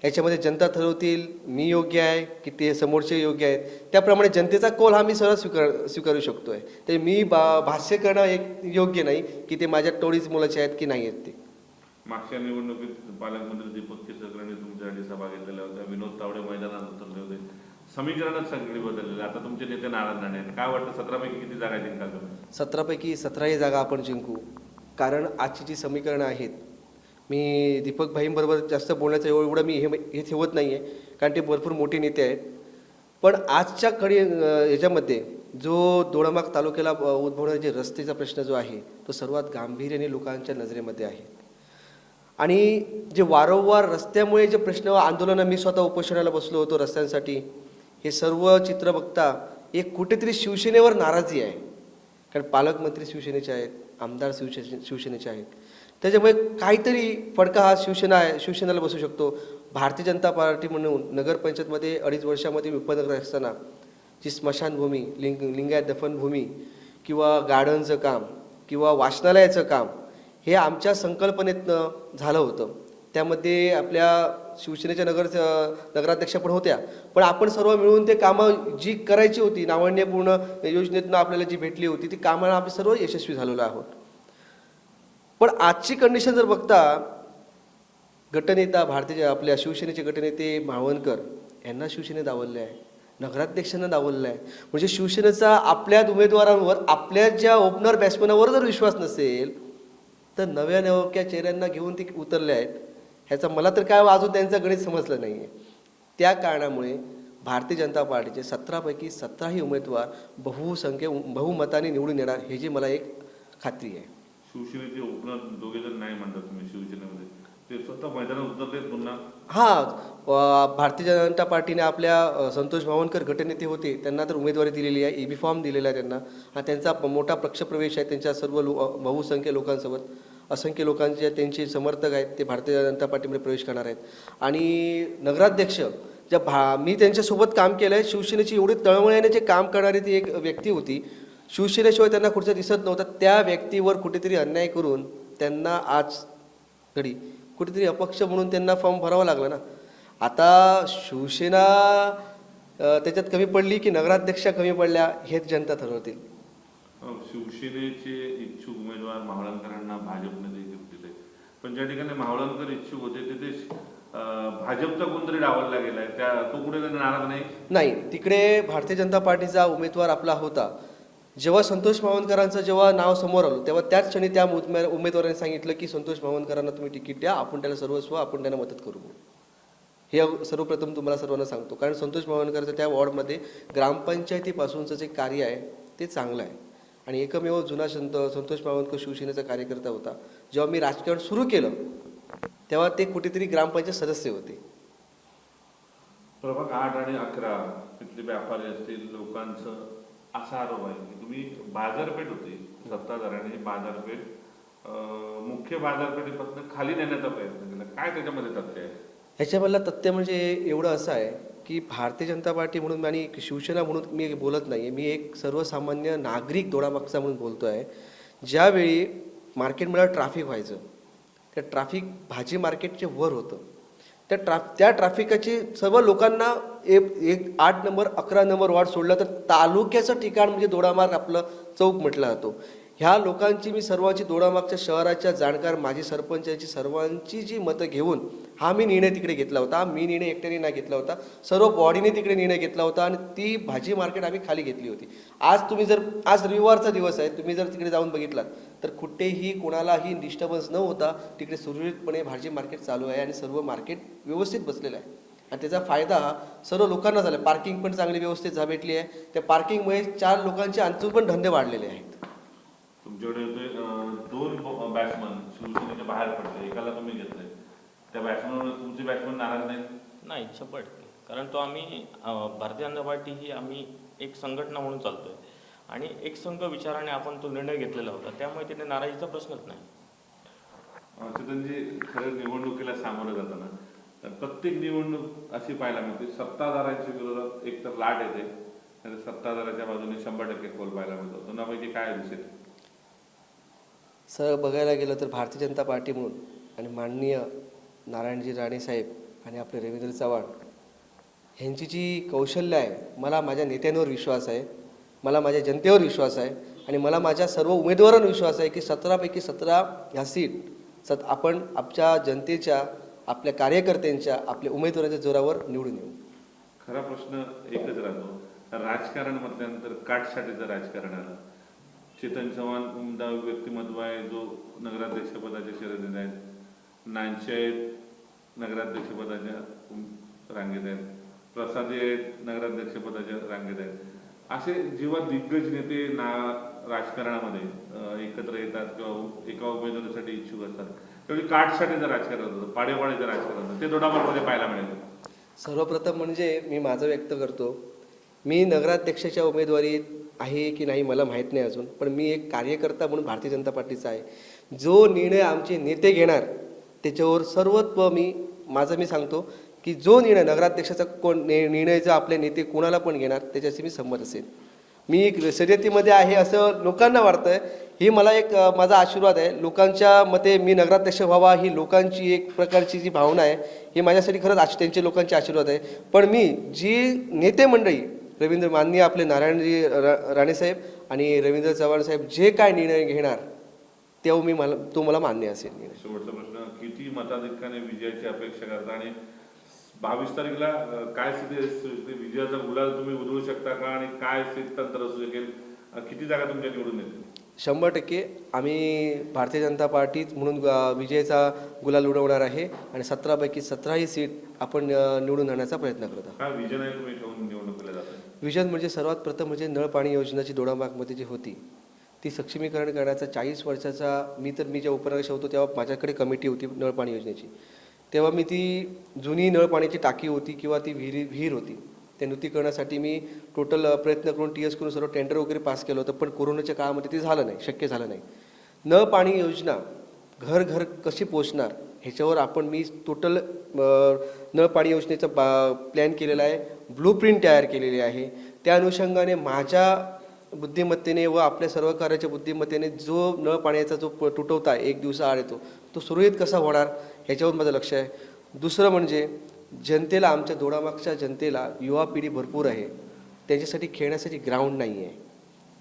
ह्याच्यामध्ये जनता ठरवतील मी योग्य आहे की ते समोरचे योग्य आहेत. त्याप्रमाणे जनतेचा कौल हा मी सरळ स्वीकारू शकतो आहे. ते मी भाष्य करणं एक योग्य नाही की ते माझ्या टोळीच मुलाचे आहेत की नाही आहेत ते. मागच्या निवडणुकीत पालकमंत्री दीपक केसरकरांनी तुमच्यासाठी सभा घेतलेल्या होत्या. विनोद तावडे मैदानात उतरले होते. समीकरणच सगळी बदललेली. आता तुमचे नेते नाराज नाही आहेत. काय वाटतं 17पैकी किती जागा जिंकाल तुम्ही? 17पैकी 17ही जागा आपण जिंकू. कारण आजची जी समीकरणं आहेत, मी दीपक भाईंबरोबर जास्त बोलण्याचं एवढं मी हे ठेवत नाही आहे, कारण ते भरपूर मोठे नेते आहेत. पण आजच्या याच्यामध्ये जो दोडामार्ग तालुक्याला उद्भवणारे जे रस्त्याचा प्रश्न जो आहे तो सर्वात गांभीर्याने लोकांच्या नजरेमध्ये आहे. आणि जे वारंवार रस्त्यामुळे जे प्रश्न आंदोलनं, मी स्वतः उपोषणाला बसलो होतो रस्त्यांसाठी, हे सर्व चित्र बघता एक कुठेतरी शिवसेनेवर नाराजी आहे. कारण पालकमंत्री शिवसेनेचे आहेत, आमदार शिवसेनेचे आहेत. त्याच्यामुळे काहीतरी फडका हा शिवसेनेला बसू शकतो. भारतीय जनता पार्टी म्हणून नगरपंचायतमध्ये 2.5 वर्षामध्ये मी उपनगर असताना जी स्मशानभूमी, लिंगायत दफनभूमी किंवा गार्डनचं काम किंवा वाचनालयाचं काम हे आमच्या संकल्पनेतनं झालं होतं. त्यामध्ये आपल्या शिवसेनेच्या नगराध्यक्ष पण होत्या. पण आपण सर्व मिळून ते कामं जी करायची होती, नाविन्यपूर्ण योजनेतनं आपल्याला जी भेटली होती, ती कामाला आम्ही सर्व यशस्वी झालेलो आहोत. पण आजची कंडिशन जर बघता, गटनेता आपल्या शिवसेनेचे गटनेते मावळणकर यांना शिवसेने डावलले आहे, नगराध्यक्षांना डावललं आहे. म्हणजे शिवसेनेचा आपल्या उमेदवारांवर, आपल्या ज्या ओपनर बॅट्समॅनावर जर विश्वास नसेल तर नव्या चेहऱ्यांना घेऊन ते उतरले आहेत. ह्याचा मला तर काय अजून त्यांचं गणित समजलं नाही आहे. त्या कारणामुळे भारतीय जनता पार्टीचे 17पैकी 17ही उमेदवार बहुमताने निवडून येणार, हे जी मला एक खात्री आहे. शिवसेनेचे ओपनर दोघे जण नाही म्हणतात तुम्ही शिवसेनेमध्ये, ते स्वतः मैदानात उतरलेत पुन्हा. हां, भारतीय जनता पार्टीने आपल्या संतोष मावळणकर गटनेते होते, त्यांना तर उमेदवारी दिलेली आहे, EB फॉर्म दिलेला आहे त्यांना. हा त्यांचा मोठा पक्षप्रवेश आहे. त्यांच्या सर्व बहुसंख्य लोकांसोबत असंख्य लोकांचे त्यांचे समर्थक आहेत, ते भारतीय जनता पार्टीमध्ये प्रवेश करणार आहेत. आणि नगराध्यक्ष मी त्यांच्यासोबत काम केलं आहे. शिवसेनेची एवढी तळमळीने जे काम करणारी ती एक व्यक्ती होती, शिवसेनेशिवाय त्यांना कुठचं दिसत नव्हतं. त्या व्यक्तीवर कुठेतरी अन्याय करून त्यांना आज घडी कुठेतरी अपक्ष म्हणून त्यांना फॉर्म भरावा लागला ना. आता शिवसेना त्याच्यात कमी पडली की नगराध्यक्षा कमी पडल्या, हेच जनता ठरवतील. शिवसेनेचे इच्छुक उमेदवार मावळणकरांना भाजपने देखील दिले, पण ज्या ठिकाणी मावळणकर इच्छुक होते तिथे भाजपचा कोणतरी डावलला गेलाय, तो कुठे नाराज नाही. तिकडे भारतीय जनता पार्टीचा उमेदवार आपला होता. जेव्हा संतोष मावळणकरांचं जेव्हा नाव समोर आलं तेव्हा त्याच क्षणी त्या उमेदवारांनी सांगितलं की संतोष मावळणकरांना तुम्ही तिकीट द्या, आपण त्याला सर्वस्व, आपण त्यांना मदत करू. हे सर्वप्रथम तुम्हाला सर्वांना सांगतो. कारण संतोष मावळणकरांचं त्या वॉर्डमध्ये ग्रामपंचायतीपासूनचं जे कार्य आहे ते चांगलं आहे. आणि एकमेव जुना संतोष मावळणकर शिवसेनेचा कार्यकर्ता होता. जेव्हा मी राजकारण सुरू केलं तेव्हा ते कुठेतरी ग्रामपंचायत सदस्य होते. प्रभाग 8 आणि 11 तिथले व्यापारी असतील, लोकांचं असा आरोप आहे की तुम्ही बाजारपेठ होती सत्ताधाऱ्यांनी, बाजारपेठ मुख्य बाजारपेठेपासून खाली नेण्याचा प्रयत्न केला. काय त्याच्यामध्ये तथ्य आहे? ह्याच्यामधलं तथ्य म्हणजे एवढं असं आहे की भारतीय जनता पार्टी म्हणून आणि शिवसेना म्हणून मी बोलत नाही आहे. मी एक सर्वसामान्य नागरिक दोडामागचा म्हणून बोलतो आहे. ज्यावेळी मार्केटमध्ये ट्रॅफिक व्हायचं, त्या ट्रॅफिक भाजी मार्केटचे वर होतं. त्या ट्रॅफिकाची सर्व लोकांना एक 8 नंबर 11 नंबर वॉर्ड सोडला तर तालुक्याचं ठिकाण म्हणजे दोडामार्ग आपलं चौक म्हटला जातो. ह्या लोकांची मी सर्वांची दोडामार्गच्या शहराच्या जाणकार माजी सरपंचाची सर्वांची जी मतं घेऊन हा मी निर्णय तिकडे घेतला होता. मी निर्णय एकट्याने नाही घेतला होता, सर्व बॉडीने तिकडे निर्णय घेतला होता आणि ती भाजी मार्केट आम्ही खाली घेतली होती. आज रविवारचा दिवस आहे, तुम्ही जर तिकडे जाऊन बघितलात तर कुठेही कोणालाही डिस्टर्बन्स न होता तिकडे सुरळीतपणे भाजी मार्केट चालू आहे आणि सर्व मार्केट व्यवस्थित बसलेलं आहे. आणि त्याचा फायदा सर्व लोकांना झाला. पार्किंग पण चांगली व्यवस्थित भेटली आहे. त्या पार्किंगमुळे 4 लोकांचे आणखी पण धंदे वाढलेले आहेत. तुमच्याकडे 2 बॅट्समन शिवसेनेच्या बाहेर पडले, एकाला तुम्ही घेतलंय, त्या बॅट्समनवर तुमचे बॅट्समन नाराज नाही? 100%. कारण तो आम्ही भारतीय जनता पार्टी ही आम्ही एक संघटना म्हणून चालतोय आणि एक संघ विचाराने आपण तो निर्णय घेतलेला होता, त्यामुळे तिथे नाराजीचा प्रश्नच नाही. चितनजी, खरं निवडणुकीला सामोरं जाताना प्रत्येक निवडणूक अशी पाहायला मिळते, सत्ताधाऱ्यांच्या विरोधात एक तर लाट येते, तर सत्ताधाऱ्याच्या बाजूने 100% कोल पाहायला मिळतो. दोनापैकी काय दिसेल? सर, बघायला गेलं तर भारतीय जनता पार्टी म्हणून आणि माननीय नारायणजी राणे साहेब आणि आपले रवींद्र चव्हाण ह्यांची जी कौशल्य आहे, मला माझ्या नेत्यांवर विश्वास आहे, मला माझ्या जनतेवर विश्वास आहे आणि मला माझ्या सर्व उमेदवारांवर विश्वास आहे की 17पैकी 17 ह्या सीट आपण आमच्या जनतेच्या, आपल्या कार्यकर्त्यांच्या, आपल्या उमेदवारांच्या जोरावर निवडून येऊ. खरा प्रश्न एकच राहतो, राजकारण म्हटल्यानंतर काटछाटीचं राजकारण आलं. चेतन चव्हाण उमदा व्यक्तिमत्व आहे, जो नगराध्यक्षपदाच्या शर्यतीत आहेत. नानशे आहेत नगराध्यक्षपदाच्या रांगेत आहेत. प्रसादी आहेत नगराध्यक्षपदाच्या रांगेत आहेत. असे जेव्हा दिग्गज नेते राजकारणामध्ये एकत्र येतात किंवा एका उमेदवारीसाठी इच्छुक असतात, त्यावेळी काटछाटीचं राजकारण होतं, पाडेपाडीचं राजकारण होतं. ते दोडामार्गमध्ये पाहायला मिळेल. सर्वप्रथम म्हणजे मी माझं व्यक्त करतो, मी नगराध्यक्षाच्या उमेदवारीत आहे की नाही मला माहीत नाही अजून, पण मी एक कार्यकर्ता म्हणून भारतीय जनता पार्टीचा आहे. जो निर्णय आमचे नेते घेणार त्याच्यावर सर्वत्व मी सांगतो की जो निर्णय नगराध्यक्षाचा निर्णय जो आपले नेते कोणाला पण घेणार त्याच्याशी मी संमत असेल. मी एक शर्यतीमध्ये आहे असं लोकांना वाटतंय, ही मला एक माझा आशीर्वाद आहे. लोकांच्या मते मी नगराध्यक्ष व्हावा ही लोकांची एक प्रकारची जी भावना आहे, ही माझ्यासाठी खरंच त्यांचे लोकांचे आशीर्वाद आहे. पण मी जी नेते मंडळी रवींद्र माननीय आपले नारायणजी राणेसाहेब आणि रवींद्र चव्हाण साहेब जे काय निर्णय घेणार तेव्हा तो मला मान्य असेल. शेवटचा प्रश्न, किती मताधिक्याने विजयाची अपेक्षा करता आणि 22 तारीखला काय स्थिती, विजयाचा गुलाल तुम्ही उधळू शकता का आणि काय तंत्र असू शकेल, किती जागा तुमच्या निवडून येतील? 100% आम्ही भारतीय जनता पार्टी म्हणून विजयाचा गुलाल उडवणार आहे आणि 17 पैकी 17 सीट आपण निवडून आणण्याचा प्रयत्न करत आहोत. काय विजन आहे तुम्ही ठेवून निवडणुकीला जाता? विजन म्हणजे सर्वात प्रथम म्हणजे नळ पाणी योजनाची दोडामार्गमध्ये जी होती ती सक्षमीकरण करण्याचा 40 वर्षाचा मी जेव्हा उपनगराध्यक्ष होतो तेव्हा माझ्याकडे कमिटी होती नळ पाणी योजनेची. तेव्हा मी ती जुनी नळ पाण्याची टाकी होती किंवा ती विहीर होती ते नूतनीकरणासाठी मी टोटल प्रयत्न करून TS करून सर्व टेंडर वगैरे पास केलं होतं, पण कोरोनाच्या काळामध्ये ते झालं नाही, शक्य झालं नाही. नळ पाणी योजना घर घर कशी पोचणार ह्याच्यावर मी टोटल नळ पाणी योजनेचा प्लॅन केलेला आहे, ब्लूप्रिंट तयार केलेली आहे. त्या अनुषंगाने माझ्या बुद्धिमत्तेने व आपल्या सर्व कार्याच्या बुद्धिमत्तेने जो नळ पाण्याचा जो तुटवता एक दिवसाआड येतो तो सुरळीत कसा होणार ह्याच्यावर माझं लक्ष आहे. दुसरं म्हणजे जनतेला, आमच्या दोडामागच्या जनतेला युवा पिढी भरपूर आहे, त्यांच्यासाठी खेळण्यासाठी ग्राउंड नाही आहे.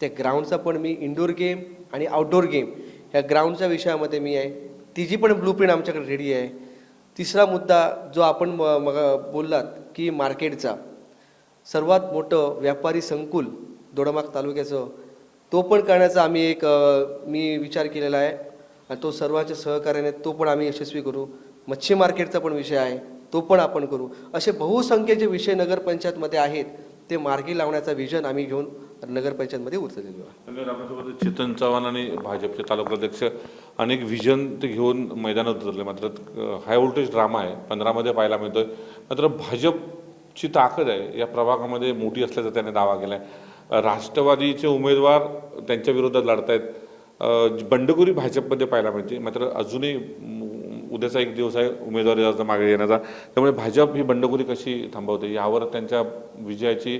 त्या ग्राउंडचा पण मी इंडोर गेम आणि आउटडोर गेम ह्या ग्राउंडच्या विषयामध्ये मी आहे, तिची पण ब्लूप्रिंट आमच्याकडे रेडी आहे. तिसरा मुद्दा जो आपण मग बोललात की मार्केटचा, सर्वात मोठं व्यापारी संकुल दोडामार्ग तालुक्याचं तो पण करण्याचा मी विचार केलेला आहे आणि तो सर्वांच्या सहकार्याने तो पण आम्ही यशस्वी करू. मच्छी मार्केटचा पण विषय आहे, तो पण आपण करू. असे बहुसंख्येचे विषय नगरपंचायतमध्ये आहेत, ते मार्गी लावण्याचा विजन आम्ही घेऊन नगरपंचायतमध्ये उतरलेलो आहे. आपल्यासोबत चेतन चव्हाण आणि भाजपचे तालुकाध्यक्ष अनेक विजन ते घेऊन मैदानात उतरले. मात्र हाय व्होल्टेज ड्रामा आहे 15मध्ये पाहायला मिळतोय. मात्र भाजपची ताकद आहे या प्रभागामध्ये मोठी असल्याचा त्याने दावा केलाय. राष्ट्रवादीचे उमेदवार त्यांच्या विरोधात लढतायत, बंडखोरी भाजपमध्ये पाहायला मिळते. मात्र अजूनही उद्याचा एक दिवस आहे उमेदवारी अर्ज मागे येण्याचा, त्यामुळे भाजप ही बंडखोरी कशी थांबवते यावर त्यांच्या विजयाची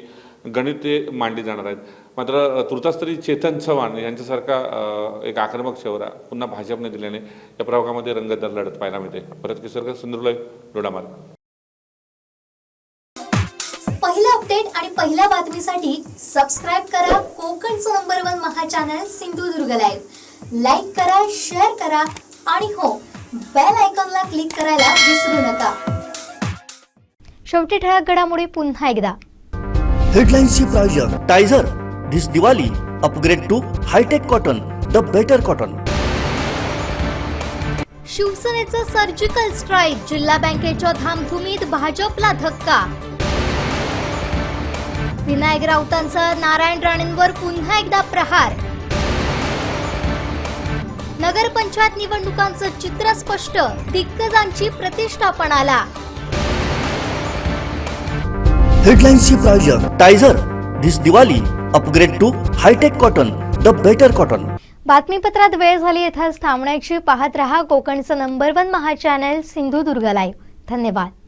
गणिते मांडली जाणार आहेत. मात्र तुर्तास्तरी चेतन चव्हाण यांच्यासारखा एक आक्रमक शहरा पुन्हा भाजपने दिल्याने या प्रभागामध्ये रंगतदार लढत पाहायला मिळते. परत किशोरकर, सिंधुदुर्ग लाईव्ह, दोडामार्ग. पहिला अपडेट आणि पहिल्या बातमीसाठी सबस्क्राईब करा कोकणचं number 1 Maha channel Sindhudurg live. Like करा, शेअर करा आणि हो, बेल आयकॉनला क्लिक करायला विसरू नका. शेवटी ठळक घडामोडी पुन्हा एकदा. हेडलाईन्सचे प्रायोजक टायझर. This Diwali upgrade to hi tech cotton, the better cotton. शिवसेनेचं सर्जिकल स्ट्राईक, जिल्हा बँकेच्या धामधुमीत भाजपला धक्का. विनायक राऊतांचा नारायण राणेंवर पुन्हा एकदा प्रहार. नगरपंचायत निवडणुकांचं चित्र स्पष्ट, दिग्गजांची प्रतिष्ठा पणाला. हेडलाईन्सचे प्रायोजक टायझर. This Diwali upgrade to hi tech cotton, the better cotton. बातमीपत्रात वेळ झाली, इथंच थांबण्याची. पाहत रहा कोकणचं number 1 Maha channel Sindhudurg live. धन्यवाद.